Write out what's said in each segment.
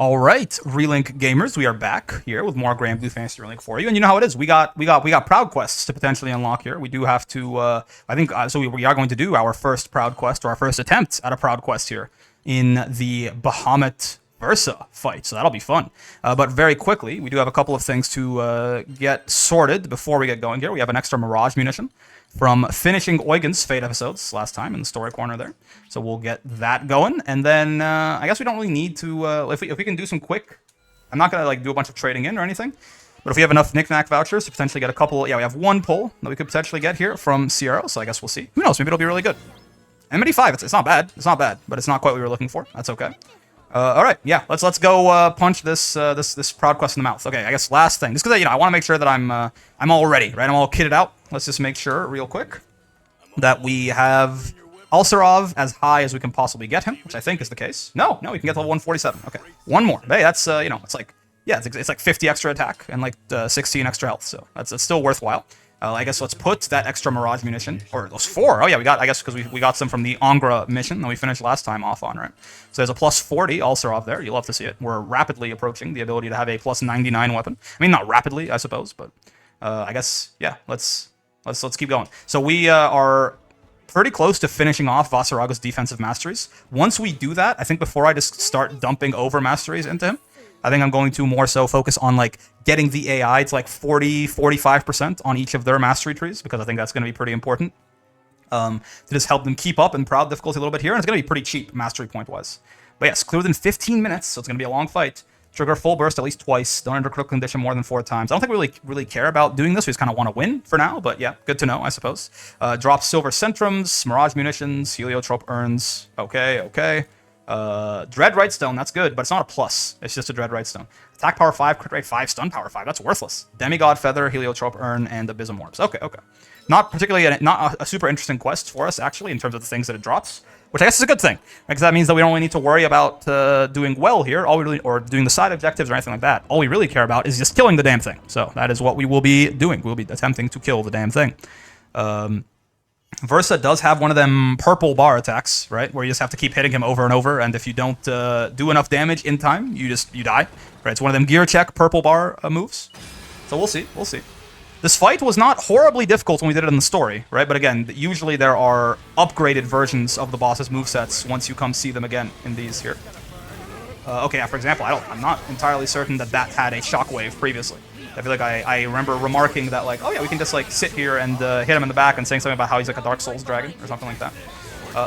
All right, Relink gamers, we are back here with more Granblue Fantasy Relink for you, and you know how it is. We got proud quests to potentially unlock here. We do have to, I think, so we are going to do our first proud quest or our first attempt at a proud quest here in the Bahamut Versa fight, so that'll be fun. But very quickly, we do have a couple of things to get sorted before we get going here. We have an extra Mirage munition from finishing Eugen's Fate episodes last time in the story corner there. So we'll get that going. And then I guess we don't really need to, if we can do some quick, I'm not going to like do a bunch of trading in or anything. But if we have enough knick-knack vouchers to potentially get a couple, yeah, we have one pull that we could potentially get here from Sierra. So I guess we'll see. Who knows? Maybe it'll be really good. MD5, it's not bad. It's not bad, but it's not quite what we were looking for. That's okay. All right, yeah, let's go punch this this proud quest in the mouth. Okay, I guess last thing, just because I want to make sure that I'm all ready, right? I'm all kitted out. Let's just make sure real quick that we have Ulcerov as high as we can possibly get him, which I think is the case. No, we can get to level 147. Okay, one more. Hey, that's it's like it's like 50 extra attack and like 16 extra health, so it's still worthwhile. I guess let's put that extra Mirage munition, or those 4. Oh yeah, we got, I guess because we got some from the Angra mission that we finished last time off on, right? So there's a plus 40 Ulcerov there. You'll love to see it. We're rapidly approaching the ability to have a plus 99 weapon. I mean, not rapidly, I suppose, but I guess, yeah, let's keep going. So we are pretty close to finishing off Vasaraga's defensive masteries. Once we do that, I think before I just start dumping over masteries into him, I think I'm going to more so focus on like getting the AI to like 40-45% on each of their mastery trees, because I think that's going to be pretty important to just help them keep up in proud difficulty a little bit here, and it's going to be pretty cheap mastery point wise. But yes, clear within 15 minutes, so it's going to be a long fight. Trigger full burst at least twice. Don't enter critical condition more than 4 times. I don't think we really care about doing this. We just kind of want to win for now, but yeah, good to know, I suppose. Drop silver centrums, mirage munitions, heliotrope urns. Okay. Dread Rightstone, that's good, but it's not a plus. It's just a Dread Rightstone. Attack power 5, crit rate 5, stun power 5. That's worthless. Demigod Feather, Heliotrope Urn, and Abysm Orbs. Okay. Not particularly, not a super interesting quest for us, actually, in terms of the things that it drops, which I guess is a good thing, because that means that we don't really need to worry about doing well here, or doing the side objectives or anything like that. All we really care about is just killing the damn thing. So that is what we will be doing. We'll be attempting to kill the damn thing. Versa does have one of them purple bar attacks, right? Where you just have to keep hitting him over and over, and if you don't do enough damage in time, you die. Right? It's one of them gear check purple bar moves. So we'll see. This fight was not horribly difficult when we did it in the story, right? But again, usually there are upgraded versions of the boss's movesets once you come see them again in these here. Okay, yeah, for example, I'm not entirely certain that had a shockwave previously. I feel like I remember remarking that, like, oh yeah, we can just like sit here and hit him in the back and saying something about how he's like a Dark Souls dragon or something like that.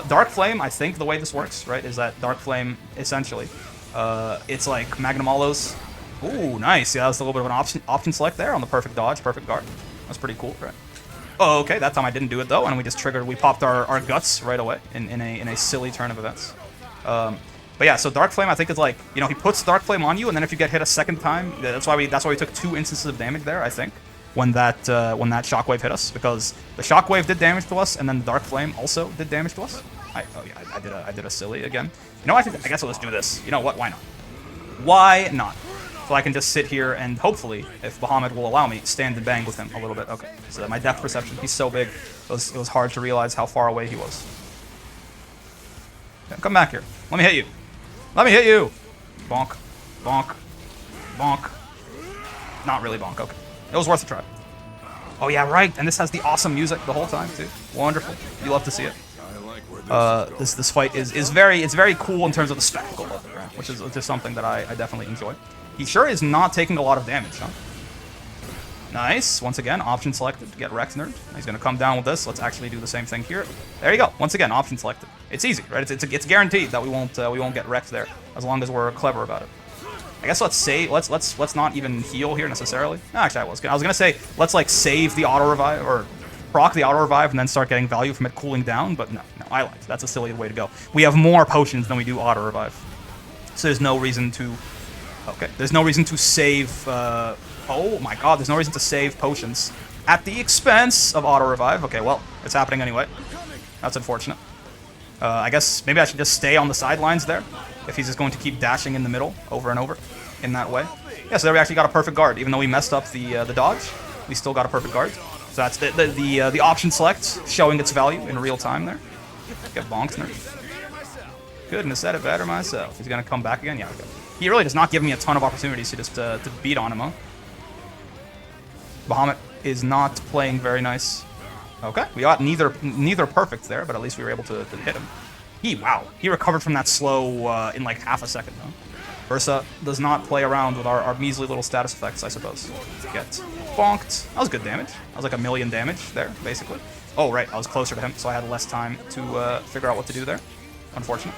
Dark Flame, I think the way this works, right, is that Dark Flame essentially, it's like Magnum Hollows. Ooh, nice. Yeah, that's a little bit of an option select there on the perfect dodge, perfect guard. That's pretty cool, right? Oh, okay, that time I didn't do it though, and we popped our guts right away in a silly turn of events. But yeah, so Dark Flame, I think it's like, he puts Dark Flame on you, and then if you get hit a second time, that's why we took 2 instances of damage there, I think, when that Shockwave hit us, because the Shockwave did damage to us, and then the Dark Flame also did damage to us. I did a silly again. I guess I'll just do this. You know what? Why not? Why not? So I can just sit here and hopefully, if Bahamut will allow me, stand and bang with him a little bit. Okay, so my depth perception, he's so big, it was hard to realize how far away he was. Okay, come back here. Let me hit you. Let me hit you! Bonk. Bonk. Bonk. Not really bonk, okay. It was worth a try. Oh yeah, right, and this has the awesome music the whole time, too. Wonderful. You love to see it. This fight is very cool in terms of the spectacle of it, right? Which is just something that I definitely enjoy. He sure is not taking a lot of damage, huh? Nice. Once again, option selected to get Rex Nerd. He's going to come down with this. Let's actually do the same thing here. There you go. Once again, option selected. It's easy, right? It's guaranteed that we won't get wrecked there as long as we're clever about it. I guess let's not even heal here necessarily. No, actually, I was gonna say let's like save the auto revive or proc the auto revive and then start getting value from it cooling down. But no, I like it. That's a silly way to go. We have more potions than we do auto revive, so there's no reason to. Okay, there's no reason to save. Oh my god, there's no reason to save potions at the expense of auto-revive. Okay, well, it's happening anyway. That's unfortunate. I guess maybe I should just stay on the sidelines there, if he's just going to keep dashing in the middle over and over in that way. Yeah, so there we actually got a perfect guard. Even though we messed up the dodge, we still got a perfect guard. So that's the option select showing its value in real time there. Get bonked there. Couldn't have said it better myself. He's going to come back again? Yeah, okay. He really does not give me a ton of opportunities to just to beat on him, huh? Bahamut is not playing very nice. Okay, we got neither perfect there, but at least we were able to hit him. Wow, he recovered from that slow in like half a second, though. Versa does not play around with our measly little status effects, I suppose. Get bonked. That was good damage. That was like 1,000,000 damage there, basically. Oh, right, I was closer to him, so I had less time to figure out what to do there. Unfortunate.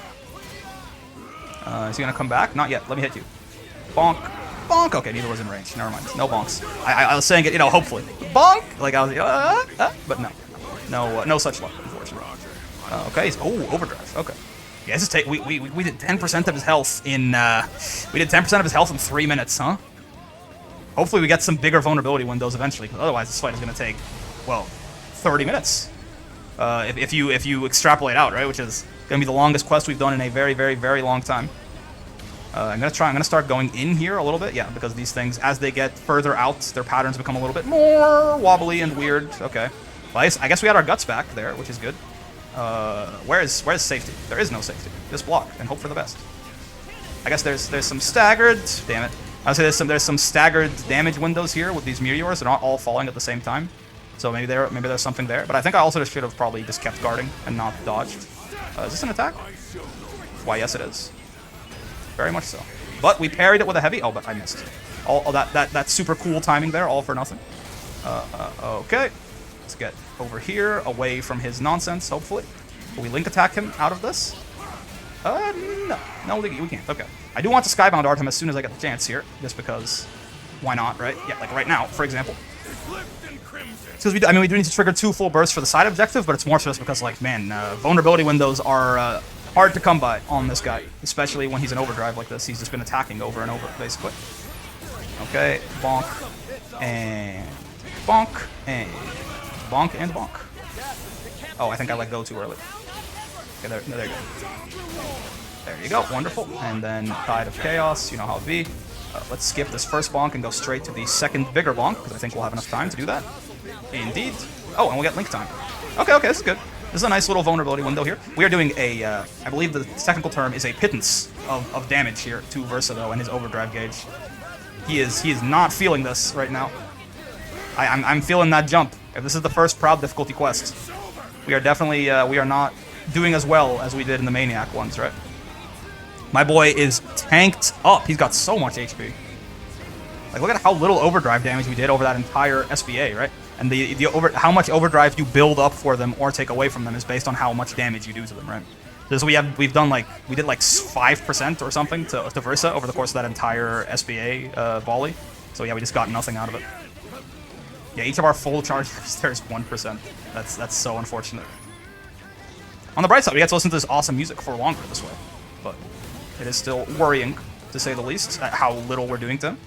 Is he gonna come back? Not yet. Let me hit you. Bonk. Bonk. Okay, neither was in range. Never mind. No bonks. I was saying it, you know, hopefully. Bonk! Like, I was but no. No such luck, unfortunately. Okay, he's... Oh, overdrive. Okay. Yeah, this is we did 10% of his health in... we did 10% of his health in 3 minutes, huh? Hopefully we get some bigger vulnerability windows eventually, because otherwise this fight is going to take, well, 30 minutes. If you extrapolate out, right? Which is going to be the longest quest we've done in a very, very, very long time. I'm gonna start going in here a little bit, yeah, because these things, as they get further out, their patterns become a little bit more wobbly and weird. Okay, well, I guess we had our guts back there, which is good. Where's safety? There is no safety. Just block and hope for the best. I guess there's some staggered. Damn it! I would say there's some staggered damage windows here with these meteors. They're not all falling at the same time, so maybe there's something there. But I think I also should have probably just kept guarding and not dodged. Is this an attack? Why, yes, it is. Very much so. But we parried it with a heavy. Oh, but I missed. All that super cool timing there, all for nothing. Okay. Let's get over here, away from his nonsense, hopefully. Will we link attack him out of this? No, we can't. Okay. I do want to Skybound Art him as soon as I get the chance here, just because, why not, right? Yeah, like right now, for example. Because we do need to trigger 2 full bursts for the side objective, but it's more just because, like, man, vulnerability windows are hard to come by on this guy, especially when he's in overdrive like this. He's just been attacking over and over, basically. Okay, bonk, and bonk, and bonk, and bonk. Oh, I think I let go too early. Okay, there you go. There you go, wonderful. And then Tide of Chaos, you know how it be. Let's skip this first bonk and go straight to the second bigger bonk, because I think we'll have enough time to do that. Indeed. Oh, and we'll get link time. Okay, this is good. This is a nice little vulnerability window here. We are doing a, I believe the technical term is a pittance of damage here to Versa, though, and his overdrive gauge. He is not feeling this right now. I'm feeling that jump. If this is the first proud difficulty quest, we are definitely, we are not doing as well as we did in the Maniac ones, right? My boy is tanked up. He's got so much HP. Like, look at how little overdrive damage we did over that entire SBA, right? And how much overdrive you build up for them or take away from them is based on how much damage you do to them, right? So we did like 5% or something to Versa over the course of that entire SBA volley. So yeah, we just got nothing out of it. Yeah, each of our full charges there's 1%. That's so unfortunate. On the bright side, we get to listen to this awesome music for longer this way, but it is still worrying, to say the least, at how little we're doing to him.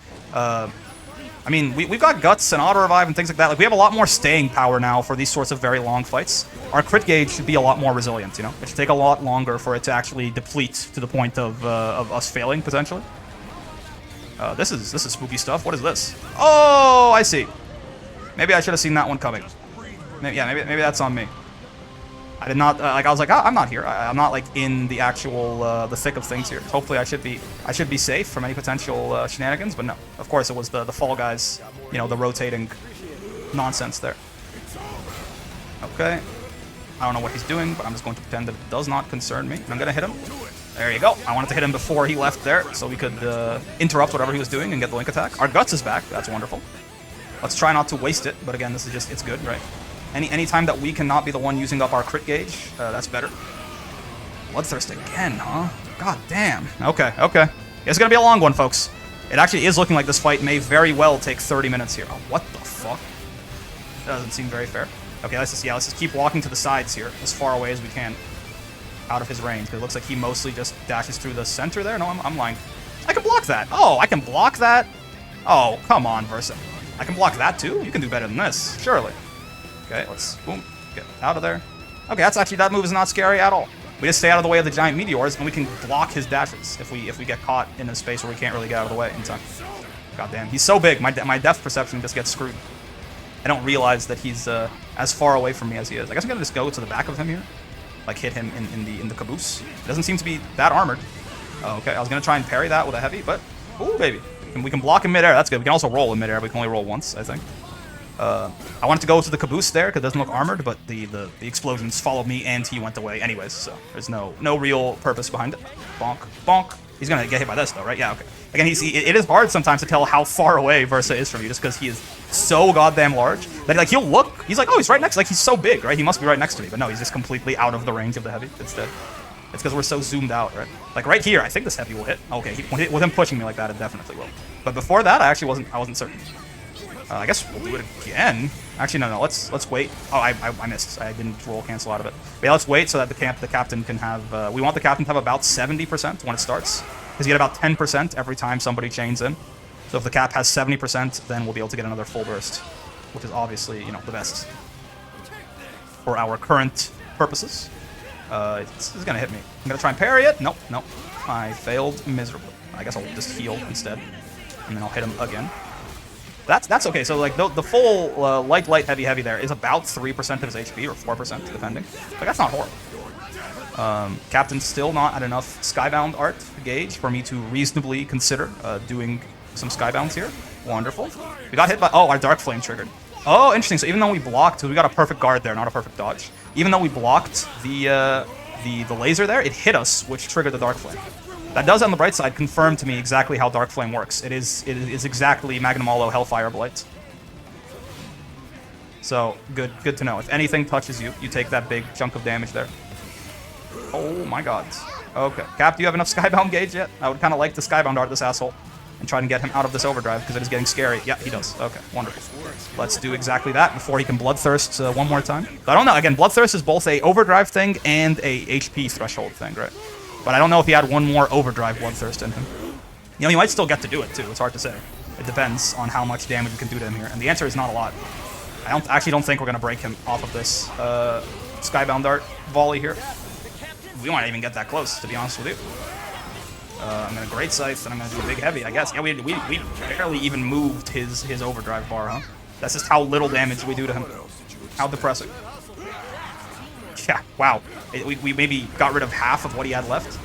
I mean, we've got guts and auto revive and things like that. Like, we have a lot more staying power now for these sorts of very long fights. Our crit gauge should be a lot more resilient, you know? It should take a lot longer for it to actually deplete to the point of us failing, potentially. This is spooky stuff. What is this? Oh, I see. Maybe I should have seen that one coming. Maybe that's on me. I did not, I was like, oh, I'm not here. I'm not, like, in the actual, the thick of things here. Hopefully I should be safe from any potential shenanigans, but no. Of course, it was the Fall Guys, you know, the rotating nonsense there. Okay. I don't know what he's doing, but I'm just going to pretend that it does not concern me. And I'm going to hit him. There you go. I wanted to hit him before he left there, so we could interrupt whatever he was doing and get the link attack. Our Guts is back. That's wonderful. Let's try not to waste it, but again, this is just, it's good, right? Any time that we cannot be the one using up our crit gauge, that's better. Bloodthirst again, huh? God damn. Okay. It's gonna be a long one, folks. It actually is looking like this fight may very well take 30 minutes here. Oh, what the fuck? That doesn't seem very fair. Okay, let's just keep walking to the sides here, as far away as we can, out of his range. Because it looks like he mostly just dashes through the center there. No, I'm lying. I can block that. Oh, I can block that? Oh, come on, Versa. I can block that too? You can do better than this, surely. Okay, let's, boom, get out of there. Okay, that move is not scary at all. We just stay out of the way of the giant meteors, and we can block his dashes if we get caught in a space where we can't really get out of the way in time. God damn, he's so big, my depth perception just gets screwed. I don't realize that he's as far away from me as he is. I guess I'm gonna just go to the back of him here, like hit him in the caboose. He doesn't seem to be that armored. Oh, okay, I was gonna try and parry that with a heavy, but ooh, baby, we can block in midair. That's good. We can also roll in midair. We can only roll once, I think. I wanted to go to the caboose there because it doesn't look armored, but the explosions followed me and he went away anyways, so there's no real purpose behind it. Bonk, bonk. He's gonna get hit by this though, right? Yeah, okay. Again, it is hard sometimes to tell how far away Versa is from you just because he is so goddamn large that like he'll look, he's like, oh, he's right next, like he's so big, right? He must be right next to me, but no, he's just completely out of the range of the heavy instead. It's because we're so zoomed out, right? Like right here, I think this heavy will hit. Okay, with him pushing me like that, it definitely will. But before that, I wasn't certain. I guess we'll do it again. Actually, no. Let's wait. Oh, I missed. I didn't roll cancel out of it. But yeah, let's wait so that the captain can have. We want the captain to have about 70% when it starts, because you get about 10% every time somebody chains in. So if the cap has 70%, then we'll be able to get another full burst, which is obviously the best for our current purposes. It's gonna hit me. I'm gonna try and parry it. Nope. I failed miserably. I guess I'll just heal instead, and then I'll hit him again. That's okay. So like the full light, heavy there is about 3% of his HP or 4% depending. Like that's not horrible. Captain's still not at enough Skybound art gauge for me to reasonably consider doing some Skybounds here. Wonderful. We got hit by our Dark Flame triggered. Oh, interesting. So even though we blocked, because we got a perfect guard there, not a perfect dodge. Even though we blocked the laser there, it hit us, which triggered the Dark Flame. That does, on the bright side, confirm to me exactly how Dark Flame works. It is exactly Magnum Hollow Hellfire Blight. So, good to know. If anything touches you, you take that big chunk of damage there. Oh my god. Okay. Cap, do you have enough Skybound gauge yet? I would kind of like to Skybound art this asshole and try and get him out of this overdrive because it is getting scary. Yeah, he does. Okay, wonderful. Let's do exactly that before he can Bloodthirst one more time. I don't know. Again, Bloodthirst is both a overdrive thing and a HP threshold thing, right? But I don't know if he had one more overdrive Bloodthirst in him. He might still get to do it, too. It's hard to say. It depends on how much damage we can do to him here. And the answer is not a lot. I actually don't think we're going to break him off of this Skybound Dart volley here. We might even get that close, to be honest with you. I'm going to Great Scythe, and I'm going to do a big heavy, I guess. Yeah, we barely even moved his overdrive bar, huh? That's just how little damage we do to him. How depressing. Yeah, wow. We maybe got rid of half of what he had left.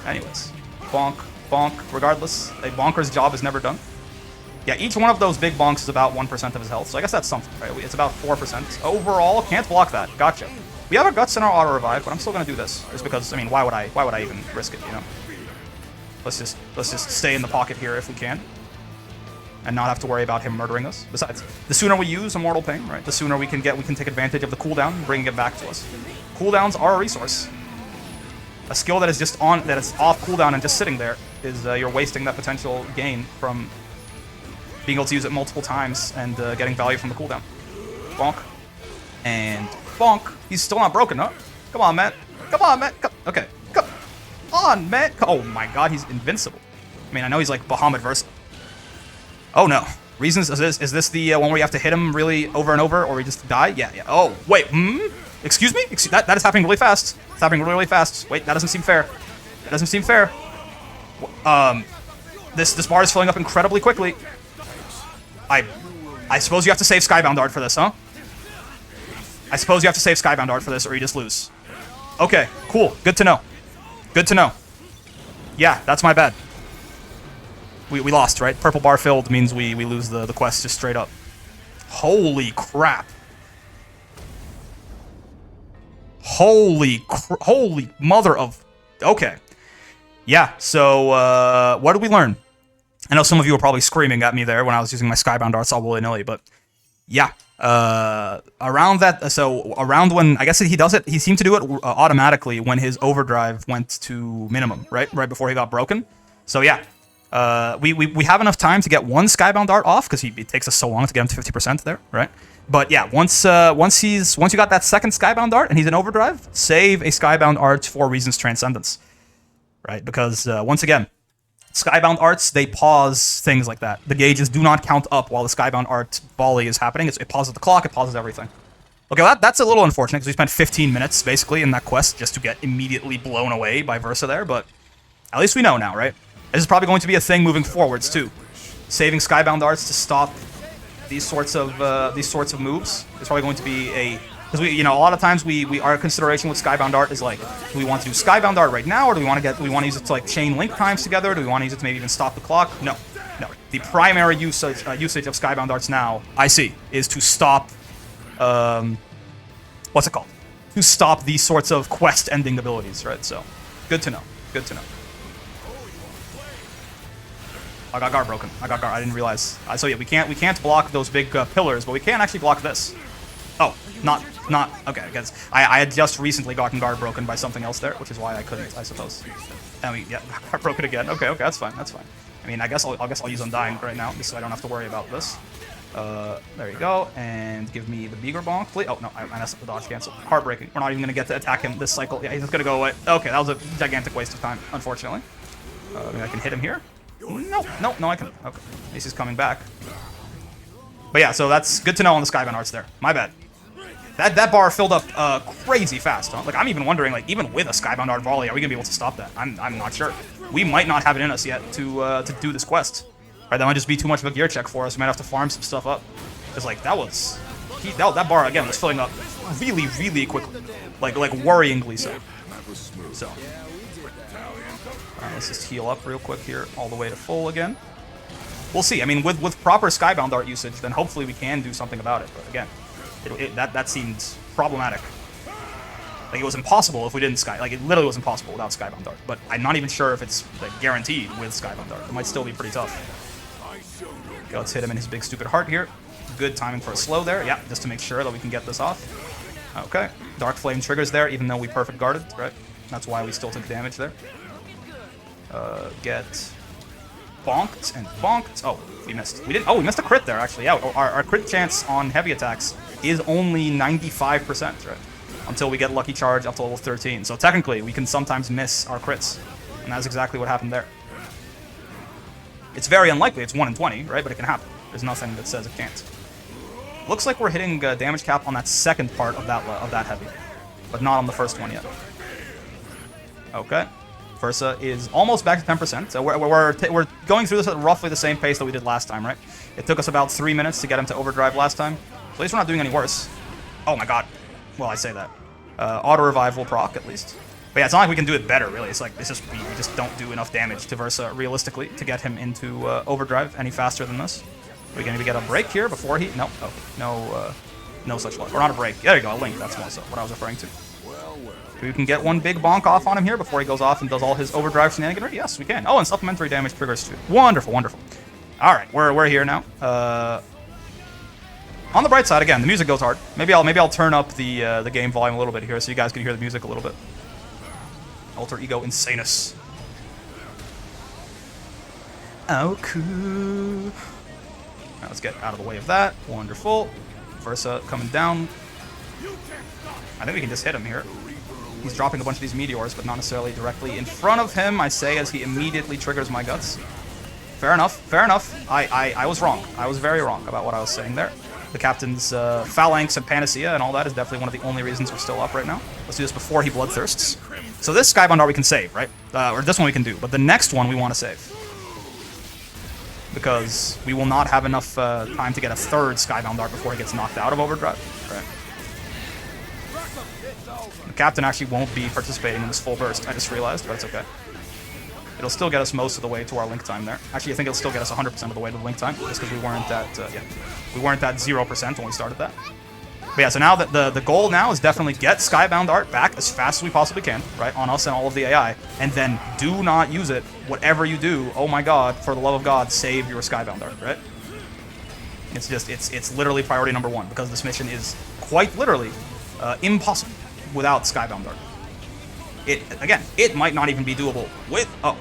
Anyways. Bonk, bonk. Regardless, a bonker's job is never done. Yeah, each one of those big bonks is about 1% of his health, so I guess that's something, right? It's about 4%. Overall, can't block that. Gotcha. We have our Guts in our auto-revive, but I'm still going to do this. Just because, I mean, why would I even risk it, Let's just stay in the pocket here if we can. And not have to worry about him murdering us. Besides, the sooner we use Immortal Pain, right, the sooner we can take advantage of the cooldown, bringing it back to us. Cooldowns are a resource. A skill that is off cooldown and just sitting there is you're wasting that potential gain from being able to use it multiple times and getting value from the cooldown. Bonk. And bonk. He's still not broken, huh? Come on, man. Come on, man. Okay. Come on, man. Oh my god, he's invincible. I mean, I know he's like Bahamut Versa. Oh no. Reasons, is this the one where you have to hit him really over and over or we just die? Yeah. Oh, wait. Excuse me? That is happening really fast. It's happening really fast. Wait, that doesn't seem fair. That doesn't seem fair. This bar is filling up incredibly quickly. I suppose you have to save Skybound Art for this, huh? I suppose you have to save Skybound Art for this or you just lose. Okay, cool. Good to know. Good to know. Yeah, that's my bad. We lost, right? Purple bar filled means we lose the quest just straight up. Holy crap. Holy mother of... Okay. Yeah, so what did we learn? I know some of you were probably screaming at me there when I was using my Skybound Arts all willy-nilly, but yeah. Around when, I guess he does it, he seemed to do it automatically when his overdrive went to minimum, right? Right before he got broken. So yeah. We have enough time to get one Skybound Art off because it takes us so long to get him to 50% there, right? But yeah, once you got that second Skybound Art and he's in overdrive, save a Skybound Art for Reason's Transcendence, right? Because once again, Skybound Arts, they pause things like that. The gauges do not count up while the Skybound Art volley is happening. It pauses the clock, it pauses everything. Okay, well, that's a little unfortunate because we spent 15 minutes basically in that quest just to get immediately blown away by Versa there, but at least we know now, right? This is probably going to be a thing moving forwards too. Saving Skybound Arts to stop these sorts of moves is probably going to be Because we, a lot of times our consideration with Skybound Art is like, do we want to do Skybound Art right now, or do we want to use it to like chain link times together? Do we want to use it to maybe even stop the clock? No. The primary usage of Skybound Arts now, I see, is to stop, what's it called? To stop these sorts of quest-ending abilities, right? So, good to know. Good to know. I got guard broken. I didn't realize. So yeah, we can't block those big pillars, but we can actually block this. Oh, not okay. I guess I had just recently gotten guard broken by something else there, which is why I couldn't, I suppose. I mean, yeah, guard broken again. Okay, that's fine. That's fine. I mean, I guess I'll use Undying right now, just so I don't have to worry about this. There you go, and give me the Beager Bonk, please. Oh no, I messed up the dodge cancel. Heartbreaking. We're not even gonna get to attack him this cycle. Yeah, he's just gonna go away. Okay, that was a gigantic waste of time, unfortunately. Maybe I can hit him here. No, I can. Okay, Ace is coming back. But yeah, so that's good to know on the Skybound Arts there. My bad. That bar filled up crazy fast, huh? Like, I'm even wondering, like, even with a Skybound Art volley, are we gonna be able to stop that? I'm not sure. We might not have it in us yet to do this quest. Right, that might just be too much of a gear check for us. We might have to farm some stuff up. Because, like, that bar, again, was filling up really, really quickly. Like worryingly so. So. Alright, let's just heal up real quick here, all the way to full again. We'll see. I mean, with proper Skybound Art usage, then hopefully we can do something about it. But again, that seemed problematic. Like, it was impossible if we didn't Like, it literally was impossible without Skybound Art. But I'm not even sure if it's, like, guaranteed with Skybound Art. It might still be pretty tough. Okay, let's hit him in his big stupid heart here. Good timing for a slow there. Yeah, just to make sure that we can get this off. Okay. Dark Flame triggers there, even though we perfect guarded, right? That's why we still took damage there. Get bonked and bonked. Oh, we missed. We didn't. Oh, we missed a crit there, actually. Yeah, our crit chance on heavy attacks is only 95%, right? Until we get Lucky Charge up to level 13. So technically, we can sometimes miss our crits. And that's exactly what happened there. It's very unlikely. It's 1 in 20, right? But it can happen. There's nothing that says it can't. Looks like we're hitting damage cap on that second part of that heavy. But not on the first one yet. Okay. Versa is almost back to 10%. So we're going through this at roughly the same pace that we did last time, right? It took us about 3 minutes to get him to overdrive last time. So at least we're not doing any worse. Oh my god. Well, I say that. Auto revive will proc, at least. But yeah, it's not like we can do it better, really. It's like, we just don't do enough damage to Versa, realistically, to get him into overdrive any faster than this. We can maybe get a break here before he... No. Okay. No such luck. Or not a break. There you go, a link. That's what I was referring to. We can get one big bonk off on him here before he goes off and does all his overdrive shenaniganery. Yes, we can. Oh, and supplementary damage triggers too. Wonderful, wonderful. All right, we're here now. On the bright side, again, the music goes hard. Maybe I'll turn up the game volume a little bit here so you guys can hear the music a little bit. Alter Ego Insanus. Oh, cool. Now let's get out of the way of that. Wonderful. Versa coming down. I think we can just hit him here. He's dropping a bunch of these meteors, but not necessarily directly in front of him, I say, as he immediately triggers my guts. Fair enough, fair enough. I was wrong. I was very wrong about what I was saying there. The captain's phalanx and panacea and all that is definitely one of the only reasons we're still up right now. Let's do this before he bloodthirsts. So this Skybound Art we can save, right? Or this one we can do, but the next one we want to save. Because we will not have enough time to get a third Skybound Art before he gets knocked out of overdrive. Right. The captain actually won't be participating in this full burst, I just realized, but it's okay. It'll still get us most of the way to our link time there. Actually, I think it'll still get us 100% of the way to the link time, just because we weren't at, we weren't at 0% when we started that. But yeah, so now that the goal now is definitely get Skybound Art back as fast as we possibly can, right, on us and all of the AI, and then do not use it. Whatever you do, oh my god, for the love of God, save your Skybound Art, right? It's just, it's literally priority number 1, because this mission is quite literally impossible without Skybound Art. It might not even be doable with... Oh.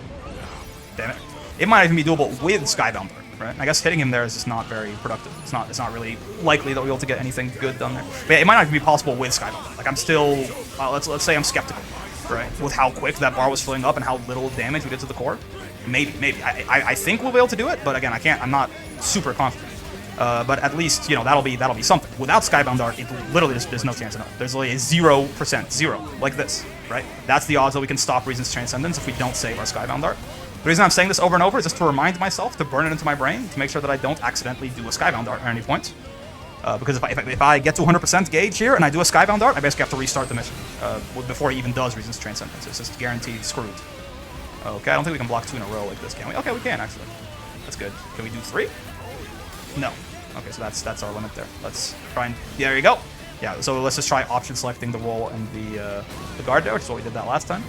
Damn it. It might even be doable with Skybound Art, right? I guess hitting him there is just not very productive. It's not really likely that we'll be able to get anything good done there. But yeah, it might not even be possible with Skybound Art. Like, I'm still... let's say I'm skeptical, right? With how quick that bar was filling up and how little damage we did to the core. Maybe. I think we'll be able to do it, but again, I'm not super confident. But at least, that'll be something. Without Skybound Art, it literally there's no chance in hell. There's only a 0%, zero, like this, right? That's the odds that we can stop Reason's Transcendence if we don't save our Skybound Art. The reason I'm saying this over and over is just to remind myself, to burn it into my brain, to make sure that I don't accidentally do a Skybound Art at any point. Because if I get to 100% gauge here and I do a Skybound Dart, I basically have to restart the mission before he even does Reason's Transcendence. It's just guaranteed screwed. Okay, I don't think we can block 2 in a row like this, can we? Okay, we can, actually. That's good. Can we do 3? No. Okay, so that's our limit there. Let's try and... Yeah, there you go. Yeah, so let's just try option selecting the roll and the guard there, which is what we did that last time.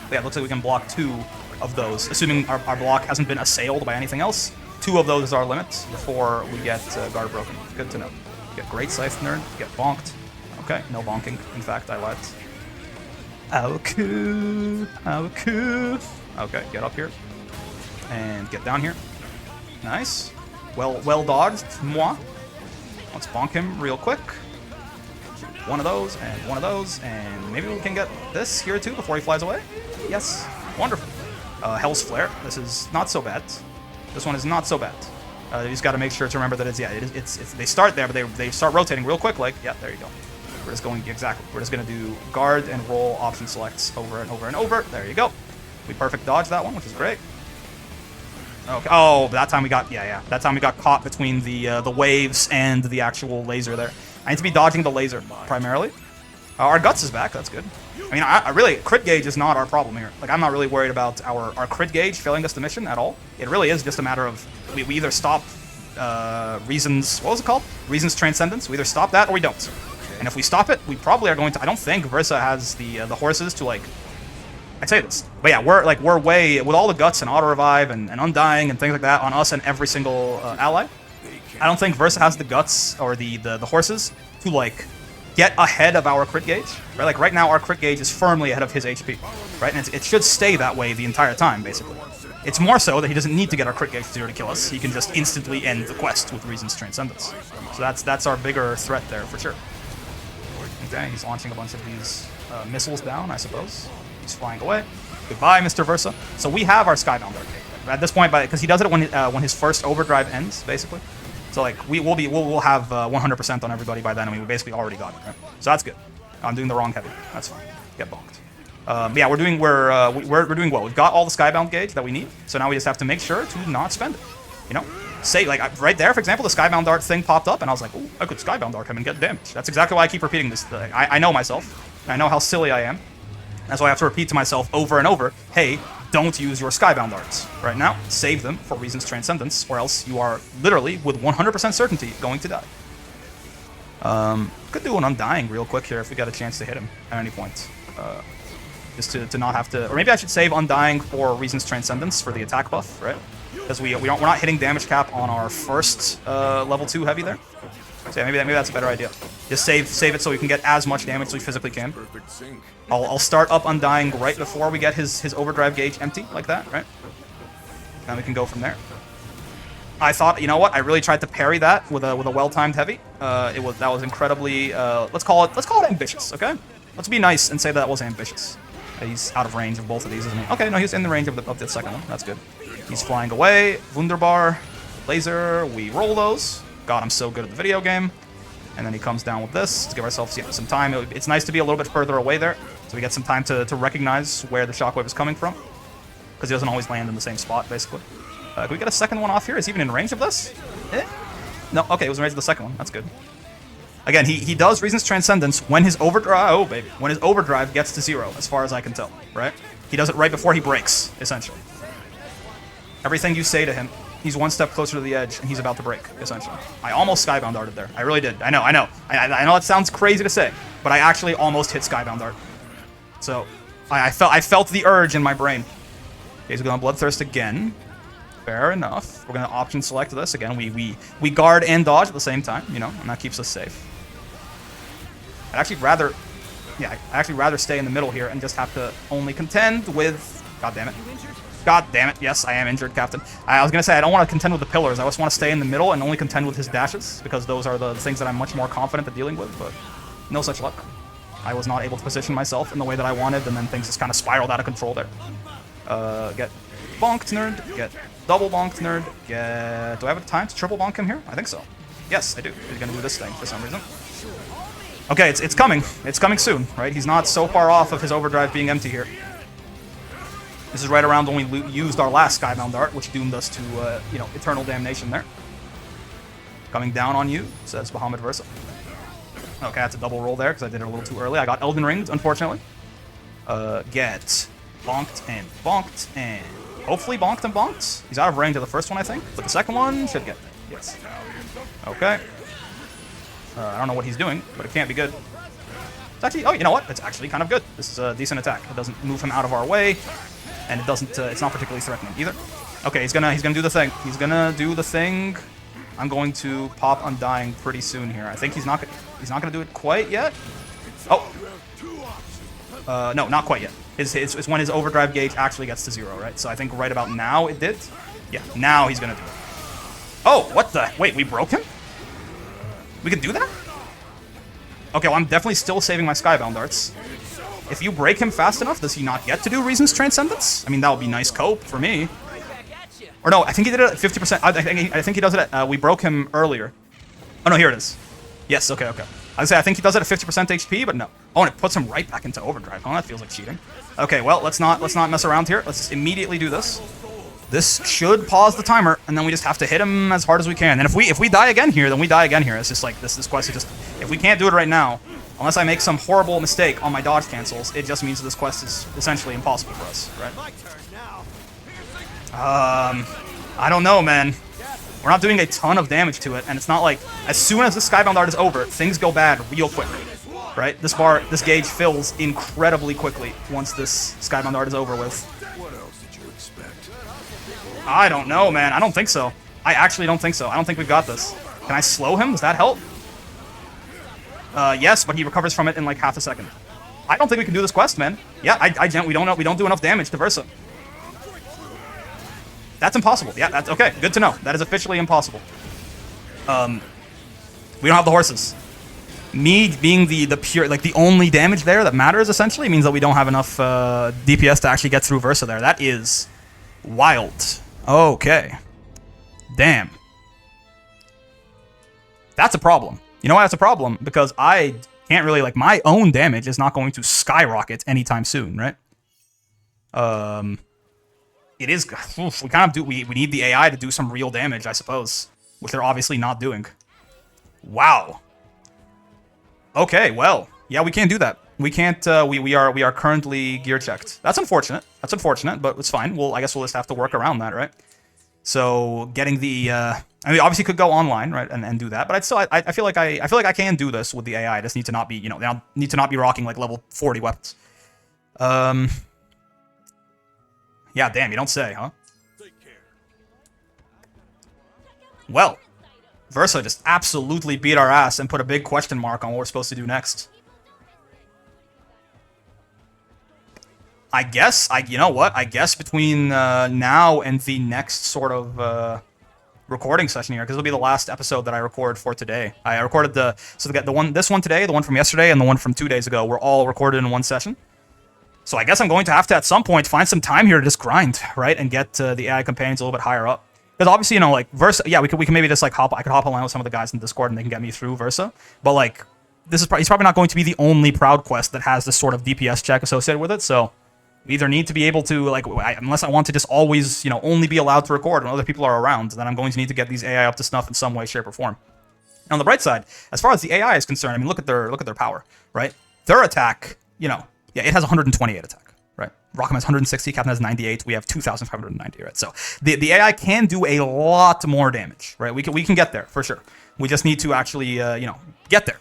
But yeah, it looks like we can block 2 of those, assuming our block hasn't been assailed by anything else. 2 of those is our limit before we get guard broken. Good to know. Get Great Scythe Nerd, get bonked. Okay, no bonking. In fact, I lied. Aoku, Aoku. Okay, get up here. And get down here. Nice. Well dodged, moi. Let's bonk him real quick. One of those, and maybe we can get this here too before he flies away. Yes, wonderful. Hell's Flare. This is not so bad. This one is not so bad. You just got to make sure to remember that it's they start there, but they start rotating real quick. Like, yeah, there you go. We're just going exactly. We're just gonna do guard and roll option selects over and over and over. There you go. We perfect dodge that one, which is great. Okay. Oh, that time we got that time we got caught between the waves and the actual laser there. I need to be dodging the laser primarily. Our guts is back. That's good. I mean, I really crit gauge is not our problem here. Like, I'm not really worried about our crit gauge failing us the mission at all. It really is just a matter of we either stop Reason's, what was it called? Reason's Transcendence. We either stop that or we don't. And if we stop it, we probably are going to. I don't think Versa has the horses to, like. I'd say this, but yeah, we're way with all the guts and auto revive and undying and things like that on us and every single ally. I don't think Versa has the guts or the horses to, like, get ahead of our crit gauge. Right, like right now our crit gauge is firmly ahead of his HP. Right, and it should stay that way the entire time, basically. It's more so that he doesn't need to get our crit gauge to 0 to kill us. He can just instantly end the quest with Reason's Transcendence. So that's our bigger threat there for sure. Okay, he's launching a bunch of these missiles down, I suppose. He's flying away. Goodbye, Mr. Versa. So we have our Skybound Dart at this point, because he does it when his first overdrive ends, basically. So like we'll have 100% on everybody by then, and we basically already got it. Right? So that's good. I'm doing the wrong heavy. That's fine. Get bonked. Yeah, we're doing well. We've got all the Skybound gauge that we need. So now we just have to make sure to not spend it. You know, say like right there, for example, the Skybound Dart thing popped up, and I was like, "Ooh, I could Skybound Dart him and get damage." That's exactly why I keep repeating this. I know myself. And I know how silly I am. That's why I have to repeat to myself over and over, hey, don't use your Skybound Darts right now. Save them for Reason's Transcendence, or else you are literally, with 100% certainty, going to die. Could do an Undying real quick here if we got a chance to hit him at any point. Just to not have to... Or maybe I should save Undying for Reason's Transcendence for the attack buff, right? Because we're not hitting damage cap on our first level 2 heavy there. So yeah, maybe that's a better idea. Just save it so we can get as much damage as we physically can. I'll start up Undying right before we get his overdrive gauge empty, like that, right? Then we can go from there. I thought, you know what? I really tried to parry that with a well-timed heavy. That was incredibly let's call it ambitious, okay? Let's be nice and say that was ambitious. He's out of range of both of these, isn't he? Okay, no, he's in the range of the second one. That's good. He's flying away. Wunderbar, laser. We roll those. God, I'm so good at the video game. And then he comes down with this to give ourselves some time. It's nice to be a little bit further away there, so we get some time to recognize where the shockwave is coming from, because he doesn't always land in the same spot, basically. Can we get a second one off here? Is he even in range of this? No, okay, it was in range of the second one. That's good. Again, he does Reason's Transcendence when his overdrive, when his overdrive gets to 0, as far as I can tell, right? He does it right before he breaks, essentially. Everything you say to him, he's one step closer to the edge, and he's about to break, essentially. I almost Skybound Darted there. I really did. I know. I know it sounds crazy to say, but I actually almost hit Skybound Dart. So, I felt the urge in my brain. Okay, he's going to Bloodthirst again. Fair enough. We're going to option select this. Again, we guard and dodge at the same time, you know, and that keeps us safe. I'd actually rather stay in the middle here and just have to only contend with... God damn it. God damn it. Yes, I am injured, Captain. I was going to say, I don't want to contend with the pillars. I just want to stay in the middle and only contend with his dashes, because those are the things that I'm much more confident at dealing with, but no such luck. I was not able to position myself in the way that I wanted, and then things just kind of spiraled out of control there. Get bonked, nerd. Get double bonked, nerd. Get... Do I have time to triple bonk him here? I think so. Yes, I do. He's going to do this thing for some reason. Okay, it's coming. It's coming soon, right? He's not so far off of his overdrive being empty here. This is right around when we used our last Skybound Dart, which doomed us to, you know, eternal damnation there. Coming down on you, says Bahamut Versa. Okay, that's a double roll there because I did it a little too early. I got Elden Ringed, unfortunately. Get bonked and hopefully bonked and bonked. He's out of range of the first one, I think, but the second one should get there. Yes. Okay. I don't know what he's doing, but it can't be good. It's actually, oh, you know what? It's actually kind of good. This is a decent attack. It doesn't move him out of our way, and it doesn't. It's not particularly threatening either. Okay, he's gonna do the thing. He's gonna do the thing. I'm going to pop Undying pretty soon here. I think he's not gonna do it quite yet. Oh. No, not quite yet. It's when his overdrive gauge actually gets to 0, right? So I think right about now it did. Yeah, now he's gonna do it. Oh, what the? Wait, we broke him? We can do that? Okay, well, I'm definitely still saving my Skybound darts. If you break him fast enough, does he not get to do Reason's Transcendence? I mean, that would be nice cope for me. Or no, I think he did it at 50%. I think he does it at, we broke him earlier. Oh, no, here it is. Yes, okay. I think he does it at 50% HP, but no. Oh, and it puts him right back into overdrive. Oh, that feels like cheating. Okay, well, let's not mess around here. Let's just immediately do this. This should pause the timer, and then we just have to hit him as hard as we can. And if we die again here, then we die again here. It's just like this quest is just, if we can't do it right now, unless I make some horrible mistake on my dodge cancels, it just means that this quest is essentially impossible for us, right? I don't know, man. We're not doing a ton of damage to it, and it's not like as soon as the Skybound Dart is over, things go bad real quick, right? This gauge fills incredibly quickly once this Skybound Dart is over with. What else did you expect? I don't know, man. I don't think so. I actually don't think so. I don't think we've got this. Can I slow him? Does that help? Yes, but he recovers from it in like half a second. I don't think we can do this quest, man. Yeah, we don't do enough damage to Versa. That's impossible. Yeah, that's okay. Good to know. That is officially impossible. We don't have the horses. Me being the pure, like the only damage there that matters essentially means that we don't have enough DPS to actually get through Versa there. That is wild. Okay. Damn. That's a problem. You know why that's a problem? Because I can't really, like, my own damage is not going to skyrocket anytime soon, right? It is, we kind of do, we need the AI to do some real damage, I suppose, which they're obviously not doing. Wow. Okay, well, yeah, we can't do that. We can't, we are currently gear checked. That's unfortunate. That's unfortunate, but it's fine. I guess we'll just have to work around that, right? So getting the, I mean, obviously could go online, right, and do that, but I feel like I can do this with the AI. I just need to not be, you know, I need to not be rocking like level 40 weapons. Yeah, damn, you don't say, huh? Well, Versa just absolutely beat our ass and put a big question mark on what we're supposed to do next. I guess, you know what? I guess between now and the next sort of recording session here, because it'll be the last episode that I record for today. I recorded this one today, the one from yesterday, and the one from 2 days ago were all recorded in one session. So I guess I'm going to have to, at some point, find some time here to just grind, right? And get the AI companions a little bit higher up. Because obviously, you know, like, Versa, yeah, we can maybe just, like, I could hop a line with some of the guys in Discord and they can get me through Versa. But, like, he's probably not going to be the only Proud quest that has this sort of DPS check associated with it. So we either need to be able to, like, unless I want to just always, you know, only be allowed to record when other people are around, then I'm going to need to get these AI up to snuff in some way, shape, or form. And on the bright side, as far as the AI is concerned, I mean, look at their power, right? Their attack, you know, yeah, it has 128 attack. Right, Rockham has 160, Captain has 98. We have 2,590, right? So the AI can do a lot more damage, right? We can get there for sure. We just need to actually, you know, get there.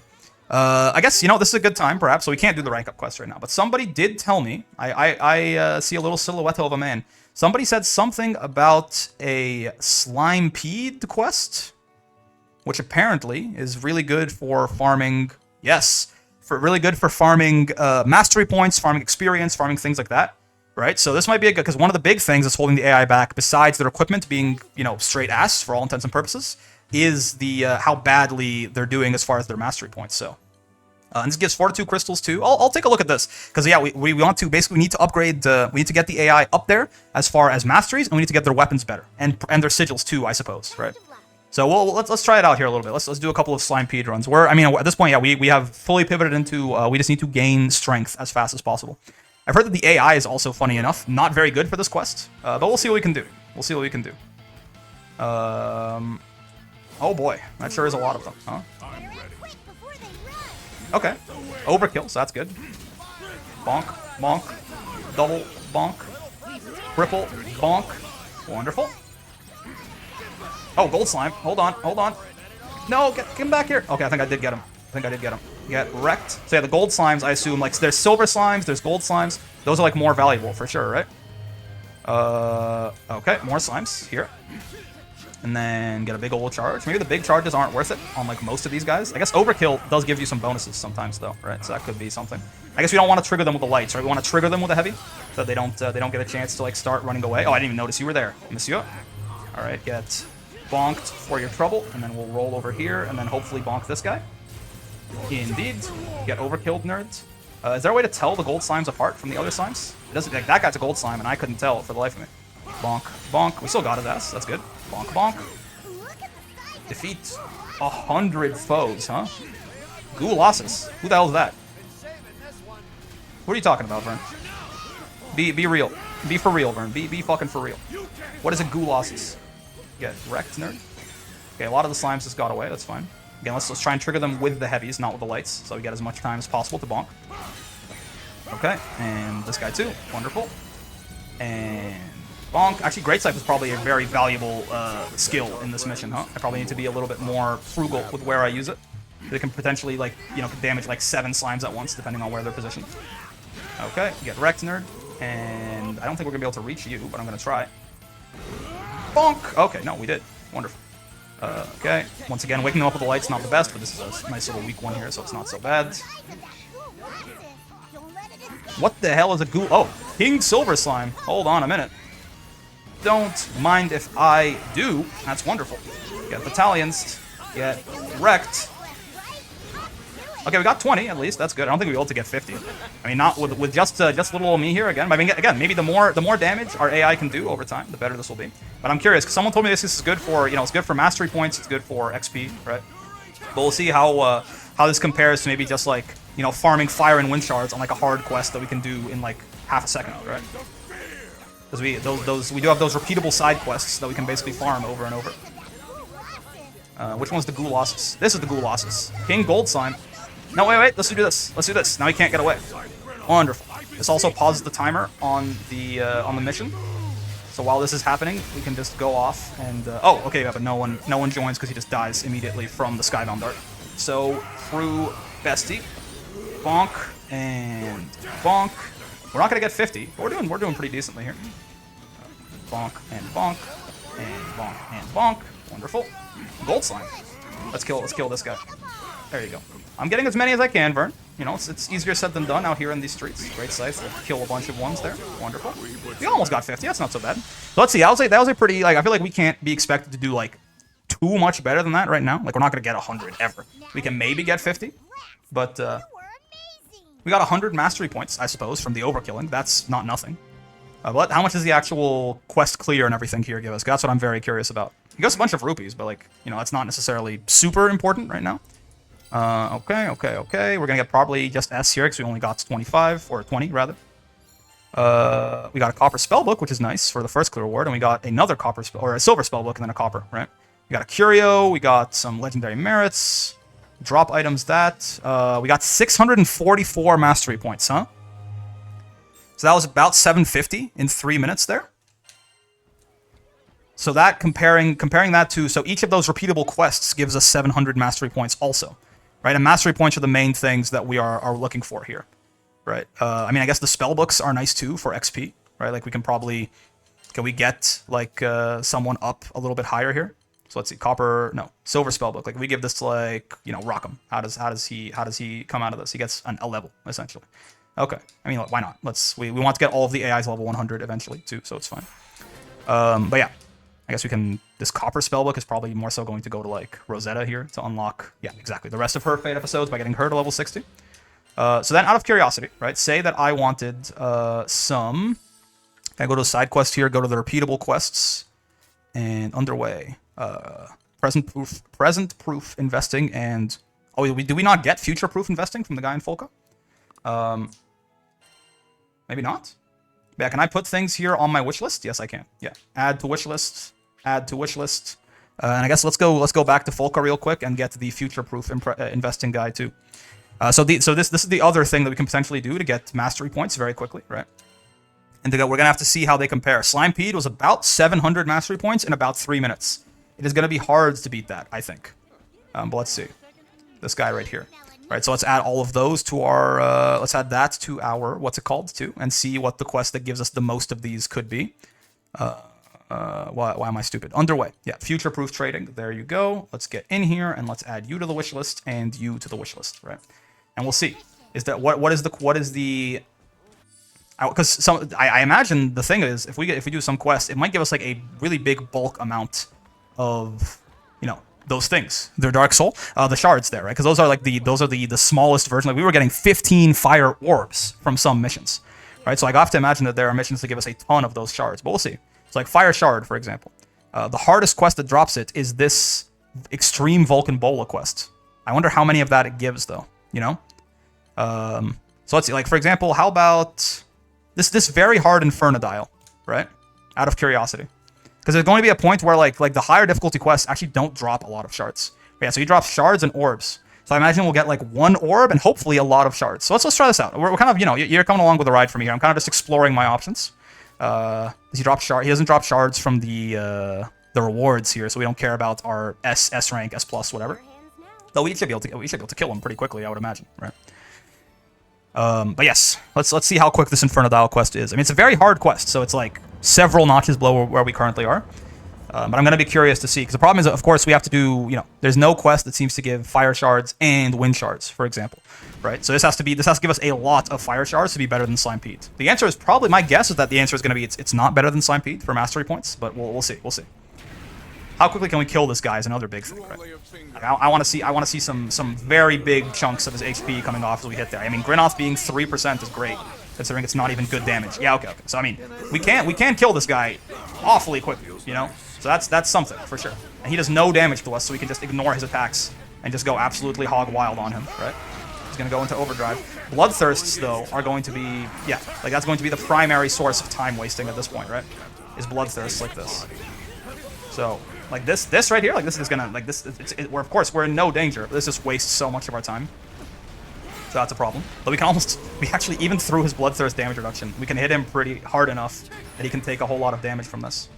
I guess, you know, this is a good time, perhaps. So we can't do the rank up quest right now. But somebody did tell me. I see a little silhouette of a man. Somebody said something about a Slimepede quest, which apparently is really good for farming. Yes. Really good for farming mastery points, farming experience, farming things like that, right? So this might be a good, because one of the big things that's holding the AI back, besides their equipment being, you know, straight ass for all intents and purposes, is the how badly they're doing as far as their mastery points. So, and this gives Fortitude crystals too. I'll take a look at this, because yeah, we want to basically, we need to upgrade, we need to get the AI up there as far as masteries, and we need to get their weapons better, and their sigils too, I suppose, right? So let's try it out here a little bit. Let's do a couple of Slimepede runs. I mean, at this point, yeah, we have fully pivoted into, we just need to gain strength as fast as possible. I've heard that the AI is also, funny enough, not very good for this quest, but we'll see what we can do. We'll see what we can do. Oh boy, that sure is a lot of them, huh? Okay. Overkill, so that's good. Bonk, bonk, double, bonk, triple, bonk. Wonderful. Oh, gold slime. Hold on, hold on. No, get him back here. Okay, I think I did get him. Get wrecked. So yeah, the gold slimes, I assume, like, there's silver slimes, there's gold slimes. Those are, like, more valuable for sure, right? Okay, more slimes here. And then get a big old charge. Maybe the big charges aren't worth it on, like, most of these guys. I guess overkill does give you some bonuses sometimes, though, right? So that could be something. I guess we don't want to trigger them with the lights, right? We want to trigger them with a heavy, so they don't get a chance to, like, start running away. Oh, I didn't even notice you were there, monsieur. All right, get bonked for your trouble, and then we'll roll over here, and then hopefully bonk this guy. Indeed. Get overkilled, nerds. Is there a way to tell the gold slimes apart from the other slimes? It doesn't, like, that guy's a gold slime, and I couldn't tell for the life of me. Bonk, bonk. We still got his ass. That's good. Bonk, bonk. Defeat 100 foes, huh? Ghoulossus. Who the hell is that? What are you talking about, Vern? Be real. Be for real, Vern. Be fucking for real. What is a Ghoulossus? Get wrecked, nerd. Okay, a lot of the slimes just got away. That's fine. Again, let's try and trigger them with the heavies, not with the lights, so we get as much time as possible to bonk. Okay, and this guy too. Wonderful. And bonk. Actually, Great Scythe is probably a very valuable skill in this mission, huh? I probably need to be a little bit more frugal with where I use it. They can potentially, like, you know, damage like 7 slimes at once, depending on where they're positioned. Okay, get wrecked, nerd. And I don't think we're gonna be able to reach you, but I'm gonna try. Bonk! Okay, no, we did. Wonderful. Okay, once again, waking them up with the light's not the best, but this is a nice little weak one here, so it's not so bad. What the hell is a ghoul? Oh, King Silver Slime. Hold on a minute. Don't mind if I do. That's wonderful. Get battalions. Get wrecked. Okay, we got 20 at least. That's good. I don't think we'll be able to get 50. I mean, not with just little old me here again. I mean, again, maybe the more damage our AI can do over time, the better this will be. But I'm curious because someone told me this is good for, you know, it's good for mastery points. It's good for XP, right? But we'll see how this compares to maybe just like, you know, farming fire and wind shards on like a hard quest that we can do in like half a second, right? Because we do have those repeatable side quests that we can basically farm over and over. Which one's the Ghoulossus? This is the Ghoulossus. King Gold Slime. No, wait, let's do this. Let's do this. Now he can't get away. Wonderful. This also pauses the timer on the mission. So while this is happening, we can just go off and oh, okay, yeah, but no one joins because he just dies immediately from the Skybound Dart. So through Bestie, bonk and bonk. We're not gonna get 50, but we're doing pretty decently here. Bonk and bonk and bonk and bonk. Wonderful. Gold slime. Let's kill this guy. There you go. I'm getting as many as I can, Vern. You know, it's easier said than done out here in these streets. Great Scythe will kill a bunch of ones there. Wonderful. We almost got 50. That's not so bad. So let's see. That was a pretty, like, I feel like we can't be expected to do, like, too much better than that right now. Like, we're not going to get 100 ever. We can maybe get 50. But, we got 100 mastery points, I suppose, from the overkilling. That's not nothing. But how much does the actual quest clear and everything here give us? That's what I'm very curious about. It gives us a bunch of rupees, but, like, you know, that's not necessarily super important right now. Okay. We're gonna get probably just S here because we only got 25, or 20, rather. We got a copper spellbook, which is nice for the first clear reward, and we got another copper or a silver spellbook and then a copper, right? We got a curio, we got some legendary merits, drop items that. We got 644 mastery points, huh? So that was about 750 in 3 minutes there. So that comparing that to, so each of those repeatable quests gives us 700 mastery points also. Right, and mastery points are the main things that we are looking for here, right? I mean, I guess the spell books are nice too for XP, right? Like we can we get like someone up a little bit higher here? So let's see, silver spell book. Like we give this to, like, you know, Rockham. How does he come out of this? He gets a level essentially. Okay, I mean, why not? We want to get all of the AIs level 100 eventually too, so it's fine. But yeah. I guess we can, this copper spellbook is probably more so going to go to, like, Rosetta here to unlock, yeah, exactly, the rest of her Fate episodes by getting her to level 60. So then, out of curiosity, right, say that I wanted some, I go to the side quest here, go to the repeatable quests, and underway, present proof investing, and, oh, do we not get future proof investing from the guy in Folka? Maybe not? Yeah, can I put things here on my wish list? Yes, I can. Yeah. Add to wish list. Add to wish list. And I guess let's go back to Folka real quick and get the future-proof investing guide too. So this is the other thing that we can potentially do to get mastery points very quickly, right? And we're gonna have to see how they compare. Slimepede was about 700 mastery points in about 3 minutes. It is gonna be hard to beat that, I think. But let's see. This guy right here. Right, so let's add all of those to our, let's add that to our, what's it called, too, and see what the quest that gives us the most of these could be. Why am I stupid? Underway. Yeah, future-proof trading. There you go. Let's get in here, and let's add you to the wish list and you to the wish list, right? And we'll see. Is that, what is the, because I imagine the thing is, if we do some quest, it might give us, like, a really big bulk amount of, you know, those things. Their Dark Soul, the shards there, right? Because those are like the smallest version. Like we were getting 15 fire orbs from some missions, right? So I have to imagine that there are missions that give us a ton of those shards, but we'll see. So like Fire Shard, for example. The hardest quest that drops it is this Extreme Vulcan Bola quest. I wonder how many of that it gives, though. You know. So let's see. Like for example, how about this very hard Infernodile, right? Out of curiosity. Because there's going to be a point where like the higher difficulty quests actually don't drop a lot of shards. But yeah, so he drops shards and orbs. So I imagine we'll get like one orb and hopefully a lot of shards. So let's try this out. We're kind of, you know, you're coming along with the ride for me here. I'm kind of just exploring my options. Does he drop shard? He doesn't drop shards from the rewards here, so we don't care about our S rank, S plus, whatever. Though we should be able to kill him pretty quickly, I would imagine, right? But yes, let's see how quick this Infernodile quest is. I mean, it's a very hard quest, so it's like several notches below where we currently are. But I'm going to be curious to see, because the problem is, of course, we have to do, you know, there's no quest that seems to give fire shards and wind shards, for example, right? So this has to give us a lot of fire shards to be better than Slimepede. The answer is probably, my guess is that the answer is going to be it's not better than Slimepede for mastery points, but we'll see. How quickly can we kill this guy is another big thing, right? I want to see some very big chunks of his HP coming off as we hit there. I mean, Grinoth being 3% is great, considering it's not even good damage. Yeah, okay. So I mean, we can kill this guy awfully quickly, you know. So that's something for sure. And he does no damage to us, so we can just ignore his attacks and just go absolutely hog wild on him, right? He's gonna go into overdrive. Bloodthirsts though are going to be, yeah, like that's going to be the primary source of time wasting at this point, right? Is bloodthirsts like this. So like this right here, like this is gonna, like this, we're of course we're in no danger. This just wastes so much of our time. So that's a problem. But we actually, even through his Bloodthirst damage reduction, we can hit him pretty hard enough that he can take a whole lot of damage from this.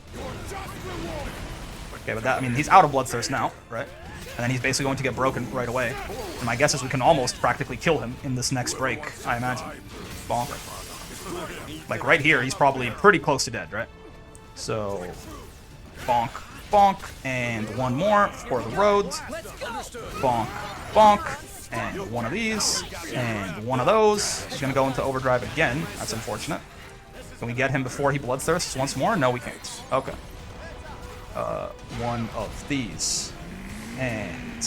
Okay, but that, I mean, he's out of Bloodthirst now, right? And then he's basically going to get broken right away. And my guess is we can almost practically kill him in this next break, I imagine. Bonk. Like right here, he's probably pretty close to dead, right? So, bonk, bonk, and one more for the road. Bonk, bonk. And one of these, and one of those. He's going to go into overdrive again. That's unfortunate. Can we get him before he bloodthirsts once more? No, we can't. Okay. One of these. And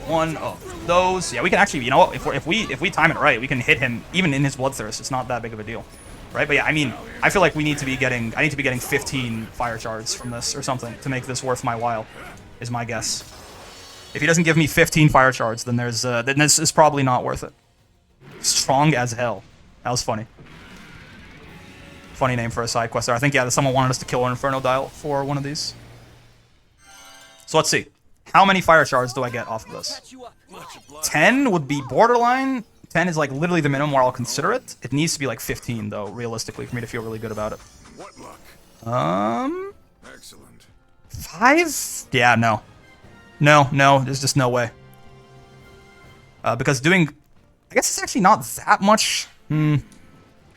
one of those. Yeah, we can actually, you know what, if we time it right, we can hit him even in his bloodthirst. It's not that big of a deal. Right? But yeah, I mean, I feel like I need to be getting 15 fire shards from this or something to make this worth my while, is my guess. If he doesn't give me 15 fire shards, then then this is probably not worth it. Strong as hell. That was funny. Funny name for a side quest there. I think, yeah, someone wanted us to kill an Infernodile for one of these. So let's see. How many fire shards do I get off of this? 10 would be borderline. 10 is like literally the minimum where I'll consider it. It needs to be like 15, though, realistically, for me to feel really good about it. Excellent. 5? Yeah, no. No, there's just no way. Because doing... I guess it's actually not that much...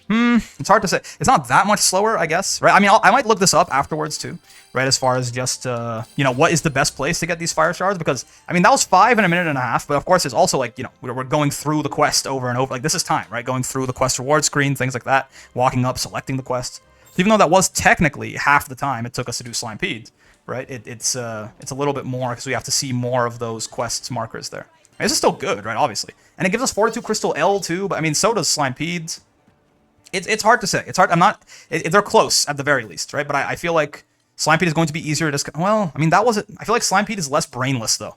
It's hard to say. It's not that much slower, I guess. Right? I mean, I might look this up afterwards, too. Right? As far as just, you know, what is the best place to get these fire shards? Because, I mean, that was 5 in a minute and a half. But, of course, it's also, like, you know, we're going through the quest over and over. Like, this is time, right? Going through the quest reward screen, things like that. Walking up, selecting the quest. So even though that was technically half the time it took us to do Slimepede, right? It's a little bit more because we have to see more of those quests markers there. I mean, this is still good, right? Obviously, and it gives us Fortitude Crystal L too. But I mean, so does Slimepede. It's hard to say. It's hard. I'm not. They're close at the very least, right? But I feel like Slimepede is going to be easier to. Well, I mean, that wasn't. I feel like Slimepede is less brainless though,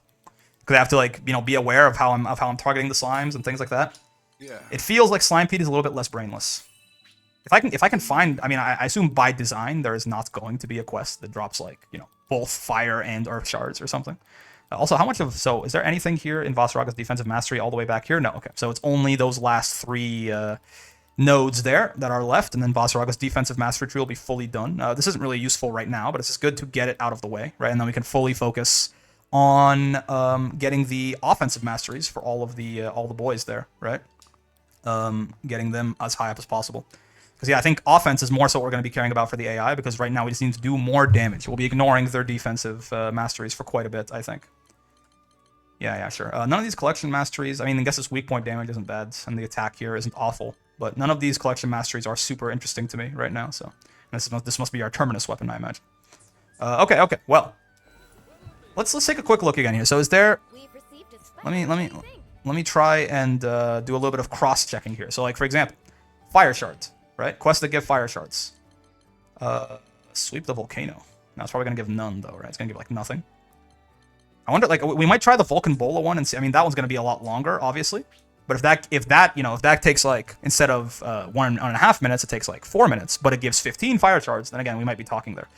because I have to like be aware of how I'm targeting the slimes and things like that. Yeah. It feels like Slimepede is a little bit less brainless. If I can find, I mean, I assume by design there is not going to be a quest that drops like both fire and earth shards or something. Also, how much of... So, is there anything here in Vasaraga's defensive mastery all the way back here? No, okay. So, it's only those last 3 nodes there that are left, and then Vasaraga's defensive mastery tree will be fully done. This isn't really useful right now, but it's just good to get it out of the way, right? And then we can fully focus on getting the offensive masteries for all the boys there, right? Getting them as high up as possible. Because, yeah, I think offense is more so what we're going to be caring about for the AI, because right now we just need to do more damage. We'll be ignoring their defensive masteries for quite a bit, I think. Yeah, sure. None of these collection masteries, I mean, I guess this weak point damage isn't bad, and the attack here isn't awful, but none of these collection masteries are super interesting to me right now, so this must be our terminus weapon, I imagine. Okay, well. Let's take a quick look again here. So is there... Let me try and do a little bit of cross-checking here. So, like, for example, fire shards, right? Quests that give fire shards. Sweep the volcano. Now, it's probably going to give none, though, right? It's going to give, like, nothing. I wonder, like, we might try the Vulcan Bola one and see. I mean, that one's going to be a lot longer, obviously. But if that takes, like, instead of 1.5 minutes, it takes, like, 4 minutes, but it gives 15 fire shards, then, again, we might be talking there.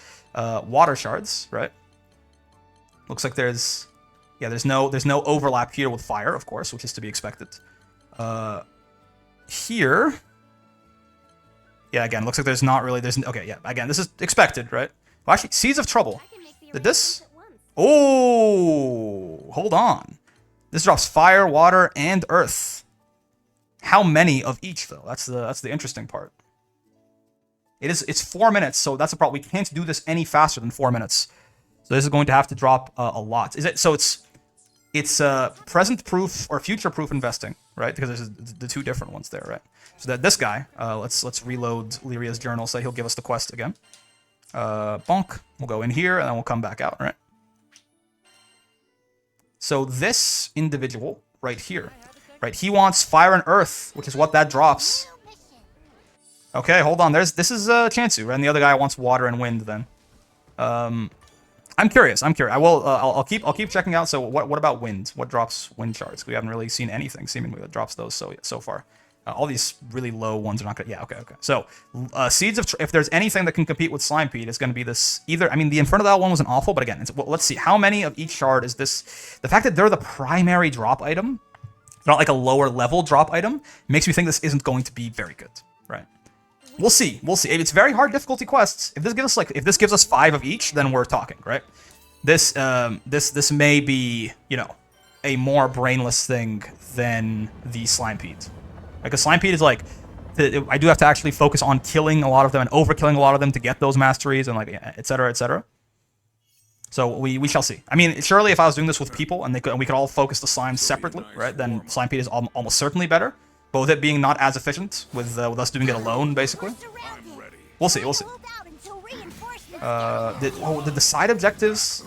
Water shards, right? Looks like there's no overlap here with fire, of course, which is to be expected. Here... Yeah, again, looks like okay, yeah, again, this is expected, right? Well, actually, Seeds of Trouble. Did this... Oh, hold on. This drops fire, water, and earth. How many of each, though? That's the interesting part. It's 4 minutes, so that's a problem. We can't do this any faster than 4 minutes. So this is going to have to drop a lot. It's present proof or future proof investing, right? Because there's the 2 different ones there, right? So that this guy, let's reload Lyria's journal, so he'll give us the quest again. Bonk. We'll go in here and then we'll come back out, right? So this individual right here, right? He wants fire and earth, which is what that drops. Okay, hold on. This is Chansu, right? And the other guy wants water and wind. Then, I'm curious. I'll keep checking out. So what about wind? What drops wind shards? We haven't really seen anything seemingly that drops those so far. All these really low ones are not gonna... Yeah, okay. So, Seeds of... If there's anything that can compete with Slimepede, it's gonna be this... Either... I mean, the Infernal one wasn't awful, but again, let's see. How many of each shard is this... The fact that they're the primary drop item, not like a lower level drop item, makes me think this isn't going to be very good, right? We'll see. It's very hard difficulty quests. If this gives us 5 of each, then we're talking, right? This may be, a more brainless thing than the Slimepede. Because Slimepede is like, I do have to actually focus on killing a lot of them and overkilling a lot of them to get those masteries and like, etc., etc. So we shall see. I mean, surely if I was doing this with people and we could all focus the slime separately, right? Then Slimepede is almost certainly better. But with it being not as efficient, with us doing it alone, basically. We'll see. Did the side objectives...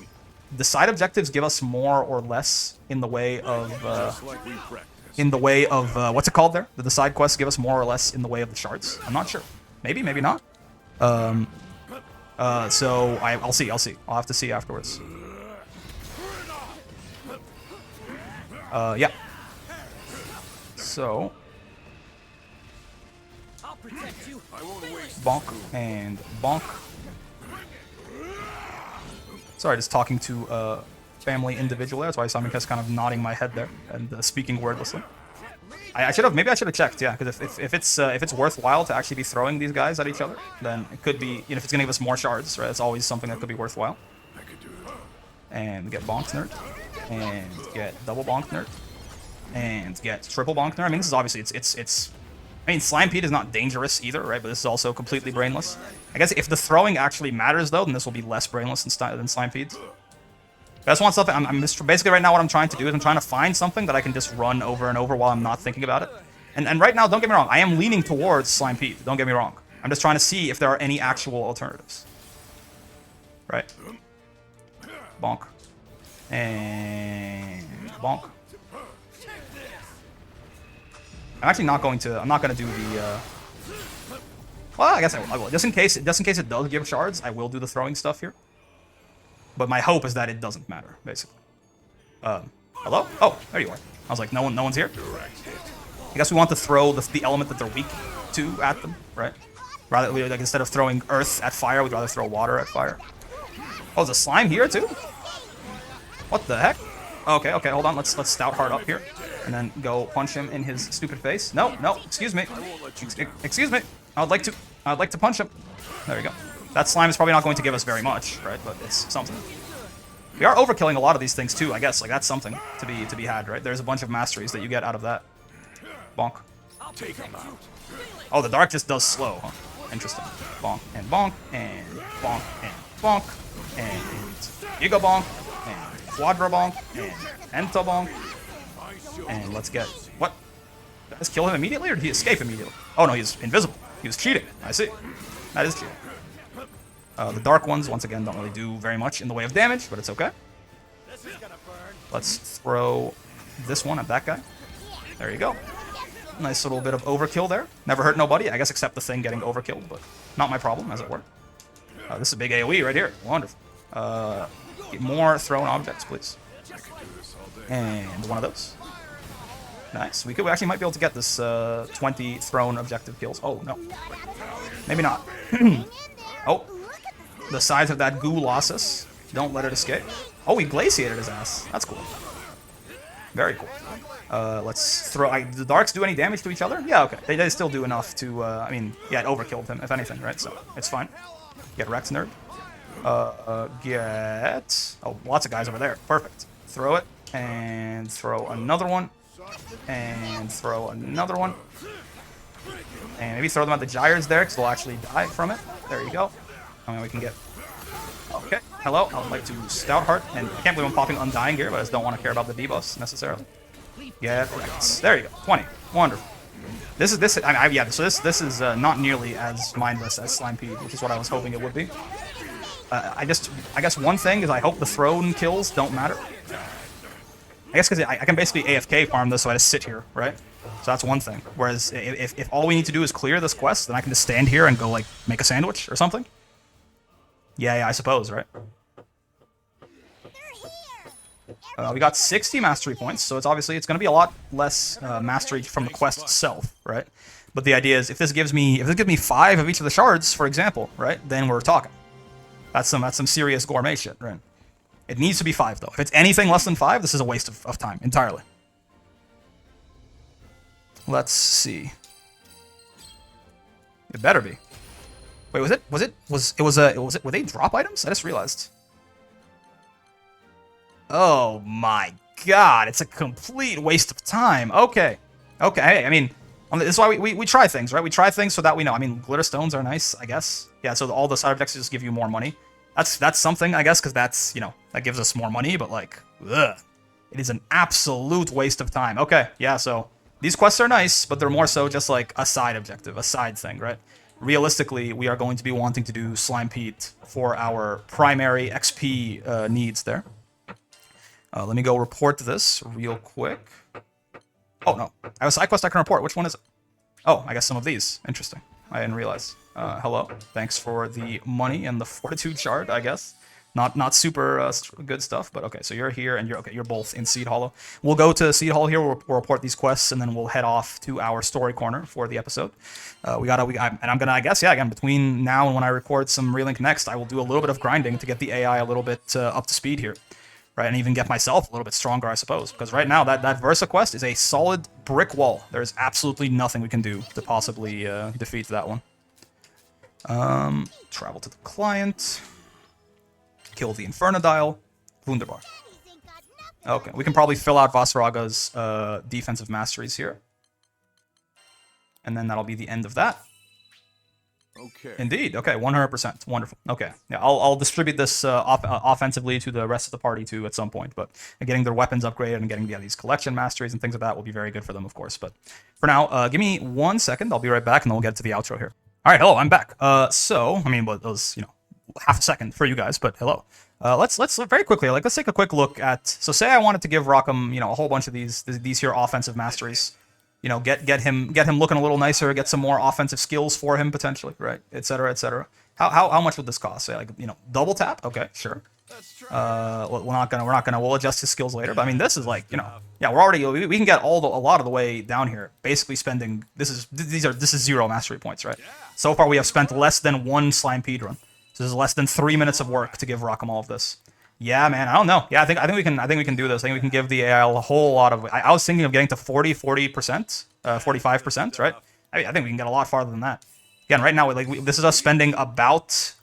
The side objectives give us more or less in the way of... what's it called there? Did the side quests give us more or less in the way of the shards? I'm not sure. Maybe not. So I'll see. I'll have to see afterwards. Yeah. So... Bonk and bonk. Sorry, just talking to a family individual there. That's why I'm just kind of nodding my head there and speaking wordlessly. Maybe I should have checked, yeah, because if it's worthwhile to actually be throwing these guys at each other, then it could be, if it's gonna give us more shards, right? It's always something that could be worthwhile. And get bonked nerd, and get double bonked nerd, and get triple bonked nerd. I mean, this is obviously it's. I mean, Slimepede is not dangerous either, right? But this is also completely brainless. I guess if the throwing actually matters, though, then this will be less brainless than Slimepede. I just want something. Basically right now what I'm trying to do is I'm trying to find something that I can just run over and over while I'm not thinking about it. And right now, don't get me wrong, I am leaning towards Slimepede. Don't get me wrong. I'm just trying to see if there are any actual alternatives. Right. Bonk. And bonk. I'm not going to do the well, I guess I will. Just in case it does give shards, I will do the throwing stuff here. But my hope is that it doesn't matter, basically. Hello? Oh, there you are. I was like, no one's here. I guess we want to throw the element that they're weak to at them, right? Rather, like, instead of throwing earth at fire, we'd rather throw water at fire. Oh, there's a slime here too? What the heck? Okay, okay, hold on. Let's stout heart up here, and then go punch him in his stupid face. No, no, excuse me. Excuse me. I'd like to punch him. There we go. That slime is probably not going to give us very much, right? But it's something. We are overkilling a lot of these things too, I guess. Like that's something to be had, right? There's a bunch of masteries that you get out of that. Bonk. Take him out. Oh, the dark just does slow, huh? Interesting. Bonk and bonk and bonk and bonk and giga bonk and quadra bonk and ento bonk. And let's get what? Did I just kill him immediately, or did he escape immediately? Oh no, he's invisible. He was cheating. I see. That is cheating. The dark ones, once again, don't really do very much in the way of damage, but it's okay. Let's throw this one at that guy. There you go. Nice little bit of overkill there. Never hurt nobody, I guess, except the thing getting overkilled, but not my problem, as it were. This is a big AoE right here. Wonderful. Get more thrown objects, please. And one of those. Nice. We actually might be able to get this 20 thrown objective kills. Oh, no. Maybe not. Oh. The size of that Goolossus. Don't let it escape. Oh, he glaciated his ass. That's cool. Very cool. Let's throw... the darks do any damage to each other? Yeah, okay. They still do enough to... I mean, yeah, it overkilled him, if anything, right? So, it's fine. Get wrecked, nerd. Get... Oh, lots of guys over there. Perfect. Throw it. And throw another one. And throw another one. And maybe throw them at the gyres there, because they'll actually die from it. There you go. And we can get... Okay. Hello. I would like to Stout Heart. And I can't believe I'm popping Undying here, but I just don't want to care about the debuffs, necessarily. Yeah, right. There you go. 20. Wonderful. This is yeah. So this is not nearly as mindless as Slimepede, which is what I was hoping it would be. I guess one thing is I hope the thrown kills don't matter. I guess because I can basically AFK farm this, so I just sit here, right? So that's one thing. Whereas if all we need to do is clear this quest, then I can just stand here and go like make a sandwich or something. Yeah, I suppose, right? We got 60 mastery points, so it's obviously it's going to be a lot less mastery from the quest itself, right? But the idea is if this gives me 5 of each of the shards, for example, right? Then we're talking. That's some serious gourmet shit, right? It needs to be 5 though. If it's anything less than 5, this is a waste of time entirely. Let's see. It better be. Wait, were they drop items? I just realized. Oh my god, it's a complete waste of time. Okay. Okay, hey, I mean, this is why we try things, right? We try things so that we know. I mean, glitter stones are nice, I guess. Yeah, so all the side objects just give you more money. That's something, I guess, because that's, you know, that gives us more money, but like, ugh. It is an absolute waste of time. Okay, yeah, so these quests are nice, but they're more so just like a side objective, a side thing, right? Realistically, we are going to be wanting to do Slimepede for our primary XP needs there. Let me go report this real quick. Oh, no. I have a side quest I can report. Which one is it? Oh, I guess some of these. Interesting. I didn't realize. Hello. Thanks for the money and the fortitude shard, I guess. Not super good stuff, but okay. So you're here, and you're both in Seed Hollow. We'll go to Seed Hollow here. We'll report these quests, and then we'll head off to our story corner for the episode. And I'm gonna, I guess, yeah. Again, between now and when I record some Relink next, I will do a little bit of grinding to get the AI a little bit up to speed here. Right, and even get myself a little bit stronger, I suppose. Because right now, that Versa quest is a solid brick wall. There's absolutely nothing we can do to possibly defeat that one. Travel to the client. Kill the Infernodile. Wunderbar. Okay, we can probably fill out Vasaraga's defensive masteries here. And then that'll be the end of that. Okay. Indeed. Okay, 100%. Wonderful. Okay. Yeah, I'll distribute this offensively to the rest of the party too at some point. But getting their weapons upgraded and getting these collection masteries and things like that will be very good for them, of course. But for now, give me 1 second. I'll be right back, and then we'll get to the outro here. All right. Hello. I'm back. So I mean, well, it was half a second for you guys, but hello. Let's very quickly let's take a quick look at. So say I wanted to give Rockham a whole bunch of these here offensive masteries. Get him looking a little nicer, get some more offensive skills for him potentially, right? Etc. Etc. How much would this cost? Say double tap? Okay, sure. We'll adjust his skills later. But I mean, this is like yeah, we're already we can get a lot of the way down here. Basically spending this is 0 mastery points, right? So far we have spent less than 1 Slimepede run. So this is less than 3 minutes of work to give Rockham all of this. Yeah, man, I don't know. Yeah, I think we can do this. I think we can give the AI a whole lot of. I was thinking of getting to 40%, 45%, right? I think we can get a lot farther than that. Again, right now, this is us spending about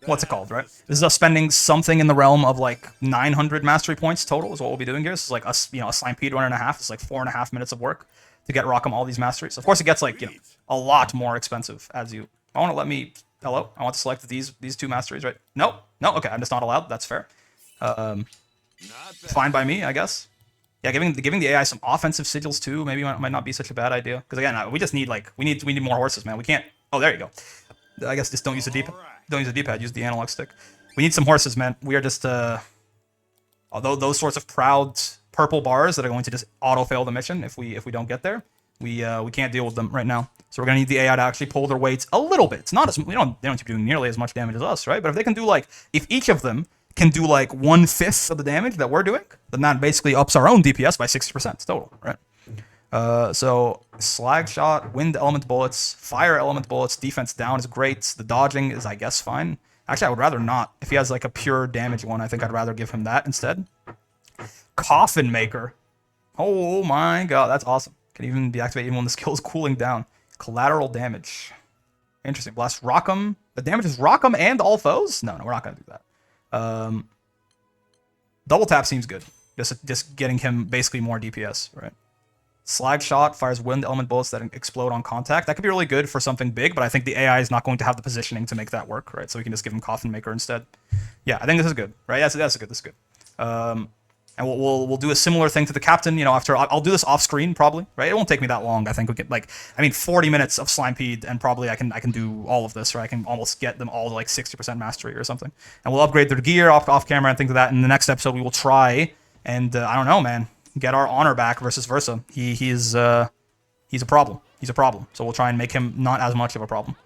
what's it called, right? This is us spending something in the realm of like 900 mastery points total is what we'll be doing here. This is like us, a Slimpede 1.5. It's like 4.5 minutes of work to get Rockham all these masteries. Of course, it gets like a lot more expensive as you. I want to let me. Hello, I want to select these 2 masteries, right? No, okay, I'm just not allowed. That's fair. Fine by me, I guess. Yeah, giving the AI some offensive sigils too maybe might not be such a bad idea. Because again, we just need we need more horses, man. We can't. Oh, there you go. I guess just don't use the D-pad. Don't use the D-pad. Use the analog stick. We need some horses, man. We are just although those sorts of proud purple bars that are going to just auto fail the mission if we don't get there. We can't deal with them right now. So we're gonna need the AI to actually pull their weights a little bit. It's not as they don't keep doing nearly as much damage as us, right? But if they can do if each of them can do 1/5 of the damage that we're doing, then that basically ups our own DPS by 60% total, right? So slag shot, wind element bullets, fire element bullets, defense down is great. The dodging is I guess fine. Actually, I would rather not. If he has a pure damage one, I think I'd rather give him that instead. Coffin maker. Oh my god, that's awesome. Can even be activated even when the skill is cooling down. Collateral damage. Interesting. Blast Rockham. The damage is Rockham and all foes? No, we're not going to do that. Double tap seems good. Just getting him basically more DPS, right? Slag shot fires wind element bullets that explode on contact. That could be really good for something big, but I think the AI is not going to have the positioning to make that work, right? So we can just give him Coffin Maker instead. Yeah, I think this is good, right? That's good. This is good. And we'll do a similar thing to the captain, after I'll do this off screen probably, right? It won't take me that long. I think we get 40 minutes of Slimpede and probably I can do all of this, right? I can almost get them all to 60% mastery or something. And we'll upgrade their gear off camera and things like that. In the next episode, we will try and I don't know, man, get our honor back versus Versa. He's a problem. He's a problem. So we'll try and make him not as much of a problem.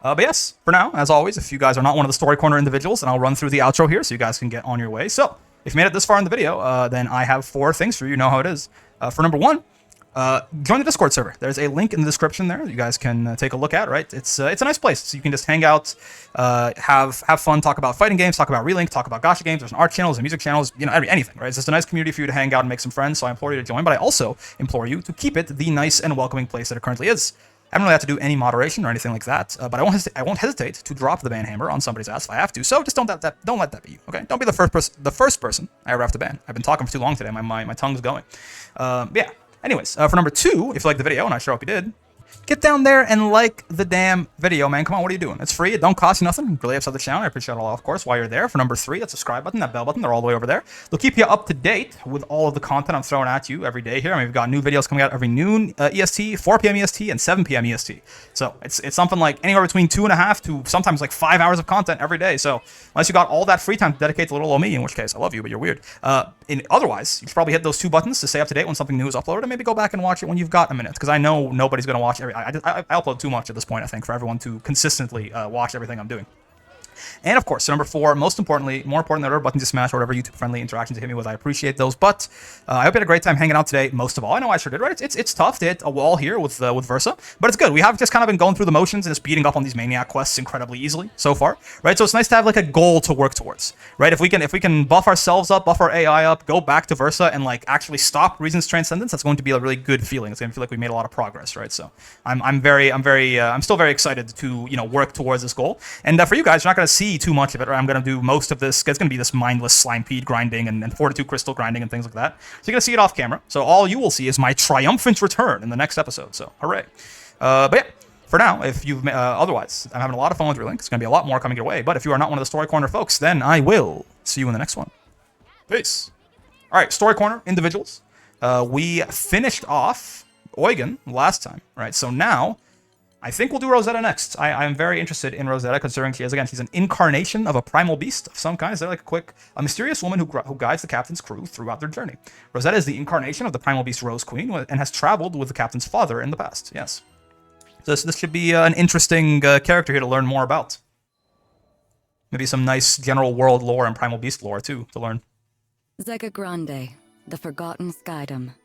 But yes, for now, as always, if you guys are not one of the Story Corner individuals, then I'll run through the outro here so you guys can get on your way. So, if you made it this far in the video, then I have 4 things for you. You know how it is. For number 1, join the Discord server. There's a link in the description there that you guys can take a look at, right? It's a nice place. So you can just hang out, have fun, talk about fighting games, talk about Relink, talk about gacha games. There's an art channel, there's a music channel, anything, right? It's just a nice community for you to hang out and make some friends, so I implore you to join. But I also implore you to keep it the nice and welcoming place that it currently is. I don't really have to do any moderation or anything like that, but I won't hesitate to drop the ban hammer on somebody's ass if I have to. So just don't let that be you, okay? Don't be the first person I ever have to ban. I've been talking for too long today. My tongue's going. Yeah. Anyways, for number 2, if you liked the video, and I sure hope you did, get down there and like the damn video, man. Come on, what are you doing? It's free. It don't cost you nothing. It really helps out the channel. I appreciate it all, of course, while you're there. For number 3, that subscribe button, that bell button, they're all the way over there. They'll keep you up to date with all of the content I'm throwing at you every day here. I mean, we've got new videos coming out every noon EST, 4 p.m. EST, and 7 p.m. EST. So it's something like anywhere between 2.5 to sometimes 5 hours of content every day. So unless you got all that free time to dedicate to little old me, in which case I love you, but you're weird. Otherwise, you should probably hit those 2 buttons to stay up to date when something new is uploaded, and maybe go back and watch it when you've got a minute, because I know nobody's going to watch every. I upload too much at this point, I think, for everyone to consistently watch everything I'm doing. And of course, so number 4, more important than whatever buttons you smash or whatever YouTube-friendly interactions you hit me with, I appreciate those. But I hope you had a great time hanging out today. Most of all, I know I sure did, right? It's tough to hit a wall here with Versa, but it's good. We have just kind of been going through the motions and just beating up on these maniac quests incredibly easily so far, right? So it's nice to have a goal to work towards, right? If we can buff ourselves up, buff our AI up, go back to Versa and actually stop Reason's Transcendence, that's going to be a really good feeling. It's going to feel like we made a lot of progress, right? So I'm still very excited to work towards this goal. And for you guys, you're not going to see too much of it, right? I'm going to do most of this. It's going to be this mindless Slimpede grinding and Fortitude Crystal grinding and things like that. So you're going to see it off camera. So all you will see is my triumphant return in the next episode. So hooray. But yeah, for now, if you've otherwise, I'm having a lot of fun with Relink. It's going to be a lot more coming your way. But if you are not one of the Story Corner folks, then I will see you in the next one. Peace. All right, Story Corner individuals. We finished off Eugen last time, right? So now I think we'll do Rosetta next. I'm very interested in Rosetta, considering she's an incarnation of a primal beast of some kind. Is there a mysterious woman who guides the captain's crew throughout their journey? Rosetta is the incarnation of the primal beast Rose Queen and has traveled with the captain's father in the past. Yes. So this should be an interesting character here to learn more about. Maybe some nice general world lore and primal beast lore, too, to learn. Zega Grande, the forgotten skydom.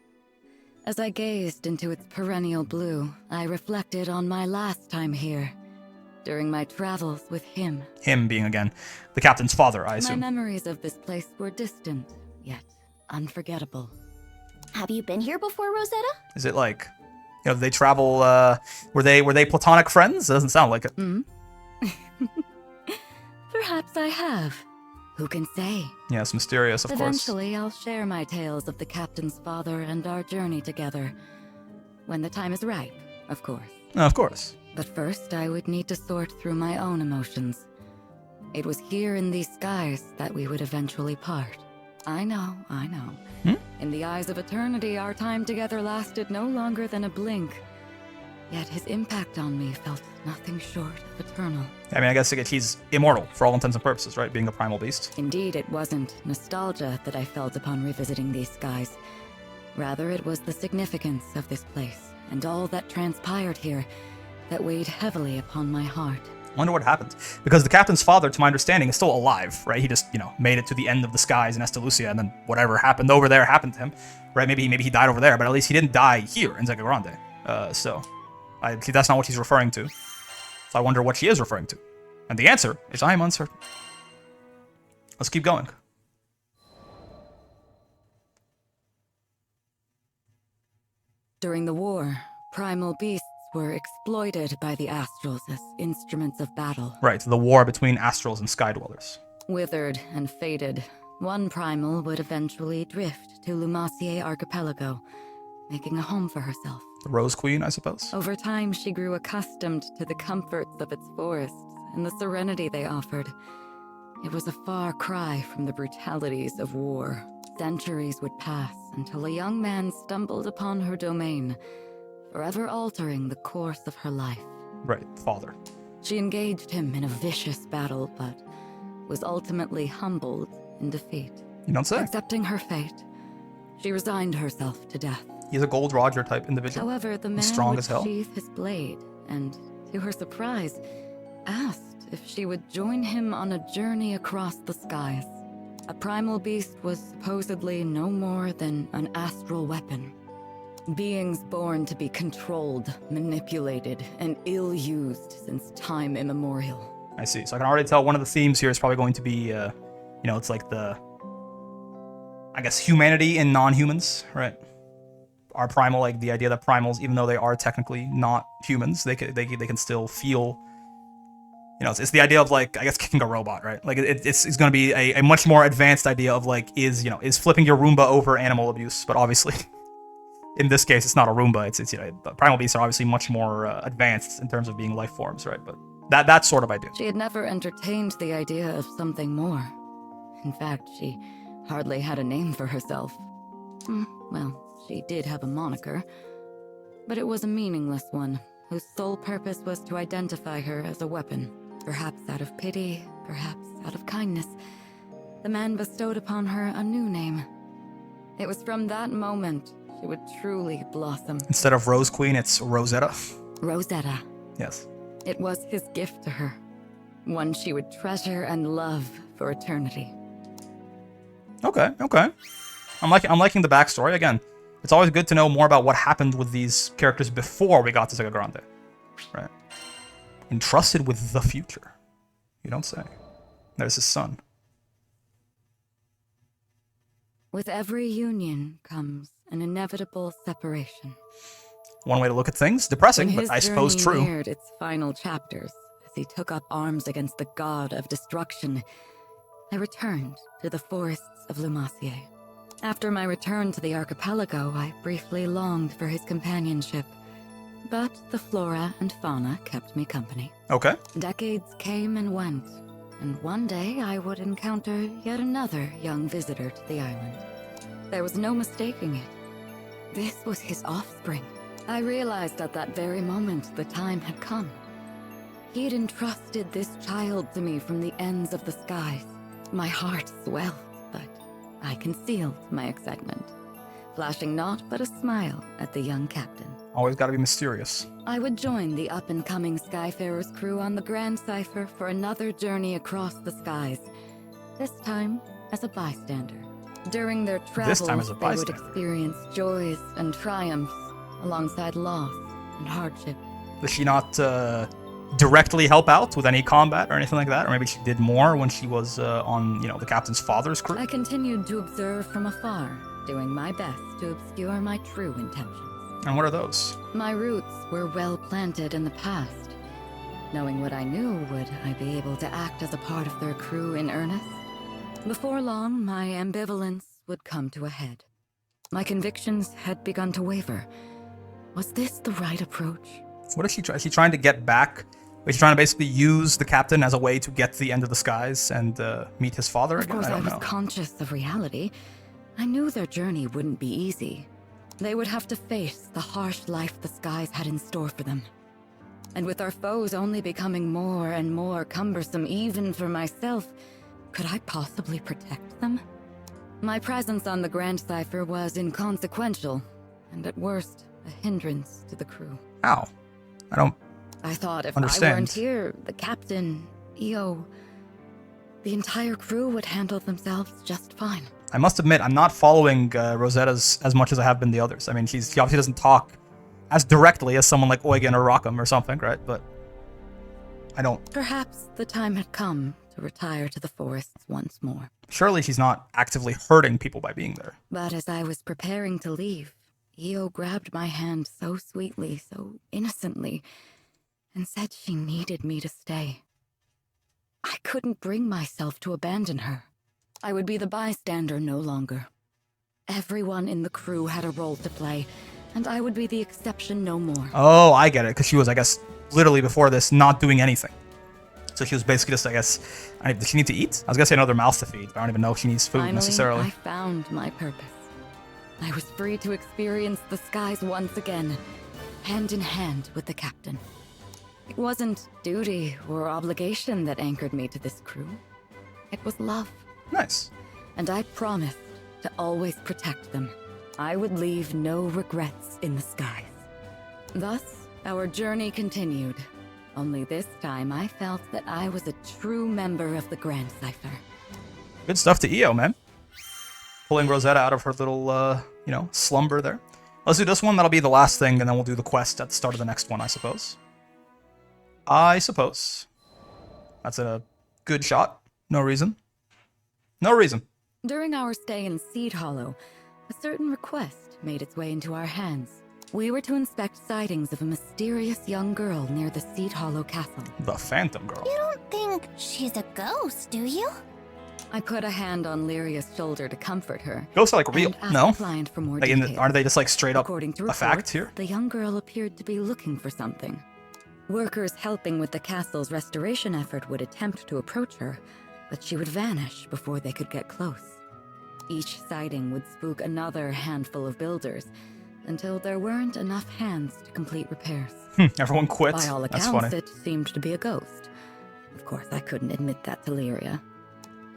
As I gazed into its perennial blue, I reflected on my last time here. during my travels with him. Him being, again, the captain's father, I My assume. memories of this place were distant, yet unforgettable. Have you been here before, Rosetta? Is it like, you know, did they travel, were they platonic friends? It doesn't sound like it. Perhaps I have. Who can say? Yeah, it's mysterious, of course. Eventually, I'll share my tales of the captain's father and our journey together. When the time is ripe, of course. Of course. But first, I would need to sort through my own emotions. It was here in these skies that we would eventually part. I know. In the eyes of eternity, our time together lasted no longer than a blink. Yet his impact on me felt nothing short of eternal. I mean, I guess he's immortal for all intents and purposes, right? Being a primal beast. Indeed, it wasn't nostalgia that I felt upon revisiting these skies. Rather, it was the significance of this place and all that transpired here that weighed heavily upon my heart. I wonder what happened. Because the captain's father, to my understanding, is still alive, right? He just, you know, made it to the end of the skies in Estalucia, and then whatever happened over there happened to him, right? Maybe he died over there, but at least he didn't die here in Zega Grande. So that's not what he's referring to. So I wonder what she is referring to. And the answer is I am uncertain. Let's keep going. During the war, primal beasts were exploited by the Astrals as instruments of battle. Right, the war between Astrals and Sky Dwellers. Withered and faded, one primal would eventually drift to Lumacier Archipelago, making a home for herself. The Rose Queen, I suppose. Over time, she grew accustomed to the comforts of its forests and the serenity they offered. It was a far cry from the brutalities of war. Centuries would pass until a young man stumbled upon her domain, forever altering the course of her life. Right, father. She engaged him in a vicious battle, but was ultimately humbled in defeat. You don't say. Accepting her fate, she resigned herself to death. He's a Gold Roger type individual. However, the man strong would as hell. sheath his blade, and, to her surprise, asked if she would join him on a journey across the skies. A primal beast was supposedly no more than an astral weapon. Beings born to be controlled, manipulated, and ill-used since time immemorial. I see. So I can already tell one of the themes here is probably going to be, you know, it's like the, I guess, humanity in non-humans, right? Our primal, like the idea that primals, even though they are technically not humans, they can still feel. You know, it's the idea of, like, I guess, kicking a robot, right? Like, it's going to be a much more advanced idea of, like, is flipping your Roomba over animal abuse? But obviously, in this case, it's not a Roomba. It's you know, primal beasts are obviously much more advanced in terms of being life forms, right? But that sort of idea. She had never entertained the idea of something more. In fact, she hardly had a name for herself. Well, she did have a moniker, but it was a meaningless one, whose sole purpose was to identify her as a weapon. Perhaps out of pity, perhaps out of kindness, the man bestowed upon her a new name. It was from that moment she would truly blossom. Instead of Rose Queen, it's Rosetta. Rosetta. Yes. It was his gift to her, one she would treasure and love for eternity. Okay. I'm liking the backstory. Again, it's always good to know more about what happened with these characters before we got to Zega Grande. Right. Entrusted with the future. You don't say. There's his son. With every union comes an inevitable separation. One way to look at things. Depressing, When but his I suppose journey true. neared its final chapters, as he took up arms against the god of destruction, I returned to the forests of Lumacier. After my return to the archipelago, I briefly longed for his companionship, but the flora and fauna kept me company. Okay. Decades came and went, and one day I would encounter yet another young visitor to the island. There was no mistaking it. This was his offspring. I realized at that very moment the time had come. He had entrusted this child to me from the ends of the skies. My heart swelled, but I concealed my excitement, flashing naught but a smile at the young captain. Always gotta be mysterious. I would join the up-and-coming Skyfarer's crew on the Grand Cipher for another journey across the skies, this time as a bystander. During their travels, time as a they would bystander. experience joys and triumphs, alongside loss and hardship. Does she not directly help out with any combat or anything like that, or maybe she did more when she was on, you know, the captain's father's crew. I continued to observe from afar, doing my best to obscure my true intentions. And what are those? My roots were well planted in the past. Knowing what I knew, would I be able to act as a part of their crew in earnest? Before long, my ambivalence would come to a head. My convictions had begun to waver. Was this the right approach? What is she trying? Is she trying to get back? Is she trying to basically use the captain as a way to get to the end of the skies and meet his father again? Of course, I was know. conscious of reality. I knew their journey wouldn't be easy. They would have to face the harsh life the skies had in store for them. And with our foes only becoming more and more cumbersome even for myself, could I possibly protect them? My presence on the Grand Cipher was inconsequential, and at worst, a hindrance to the crew. How? I don't I thought if understand. I weren't here, the captain, EO, the entire crew would handle themselves just fine. I must admit, I'm not following Rosetta's as much as I have been the others. I mean, she obviously doesn't talk as directly as someone like Eugen or Rockham or something, right? But I don't... Perhaps the time had come to retire to the forests once more. Surely she's not actively hurting people by being there. But as I was preparing to leave, EO grabbed my hand so sweetly, so innocently, and said she needed me to stay. I couldn't bring myself to abandon her. I would be the bystander no longer. Everyone in the crew had a role to play, and I would be the exception no more. Oh, I get it, because she was, I guess, literally before this, not doing anything. So she was basically just, I guess, does she need to eat? I was gonna say another mouth to feed, but I don't even know if she needs food Finally, necessarily. I found my purpose. I was free to experience the skies once again, hand in hand with the captain. It wasn't duty or obligation that anchored me to this crew. It was love. Nice. And I promised to always protect them. I would leave no regrets in the skies. Thus, our journey continued. Only this time I felt that I was a true member of the Grand Cipher. Good stuff to EO, man. Pulling Rosetta out of her little, you know, slumber there. Let's do this one. That'll be the last thing, and then we'll do the quest at the start of the next one, I suppose. That's a good shot. No reason. No reason. During our stay in Seed Hollow, a certain request made its way into our hands. We were to inspect sightings of a mysterious young girl near the Seed Hollow castle. The Phantom Girl. You don't think she's a ghost, do you? I put a hand on Lyria's shoulder to comfort her. Ghosts are like real. And asked No. the client for more Like details. aren't they just like straight up According to a reports, fact here? the young girl appeared to be looking for something. Workers helping with the castle's restoration effort would attempt to approach her, but she would vanish before they could get close. Each sighting would spook another handful of builders, until there weren't enough hands to complete repairs. Everyone quit. By all That's accounts, funny. it seemed to be a ghost. Of course, I couldn't admit that to Lyria.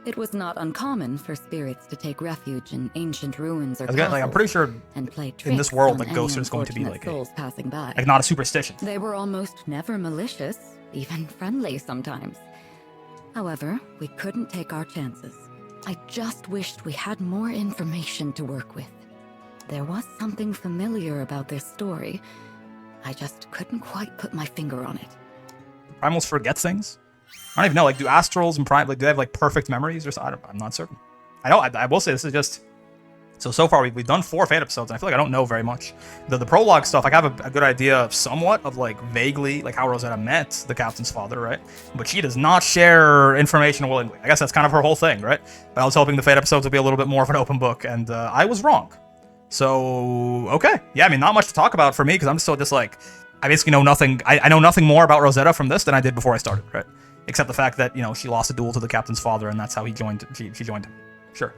It was not uncommon for spirits to take refuge in ancient ruins or I'm pretty castles sure and play in this tricks world, on like, any ghosts are just going to be, unfortunate like, souls passing by. like not a superstition. They were almost never malicious, even friendly sometimes. However, we couldn't take our chances. I just wished we had more information to work with. There was something familiar about this story. I just couldn't quite put my finger on it. Primals forget things? I don't even know. Like, do astrals and do they have like perfect memories or something? I'm not certain. I will say this is just... So far we've done 4 Fate episodes, and I feel like I don't know very much. The prologue stuff, like, I have a good idea somewhat of, like, vaguely, like, how Rosetta met the captain's father, right? But she does not share information willingly. I guess that's kind of her whole thing, right? But I was hoping the Fate episodes would be a little bit more of an open book, and I was wrong. So, okay. Yeah, I mean, not much to talk about for me, because I'm still just, like, I basically know nothing. I know nothing more about Rosetta from this than I did before I started, right? Except the fact that, you know, she lost a duel to the captain's father, and that's how she joined him. Sure.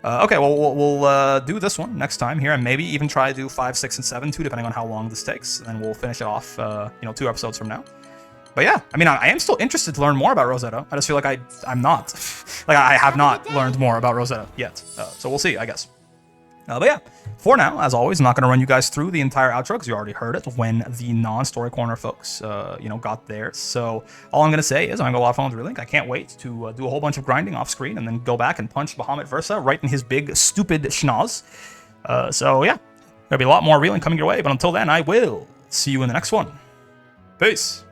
Okay, well, we'll do this one next time here, and maybe even try to do 5, 6, and 7 too, depending on how long this takes, and then we'll finish it off, 2 episodes from now. But yeah, I mean, I am still interested to learn more about Rosetta. I just feel like I'm not. Like, I have not learned more about Rosetta yet. So we'll see, I guess. But yeah, for now, as always, I'm not going to run you guys through the entire outro because you already heard it when the non-story corner folks, got theirs. So all I'm going to say is I'm going to go off on Relink. I can't wait to do a whole bunch of grinding off screen and then go back and punch Bahamut Versa right in his big, stupid schnoz. So yeah, there'll be a lot more Relink coming your way. But until then, I will see you in the next one. Peace.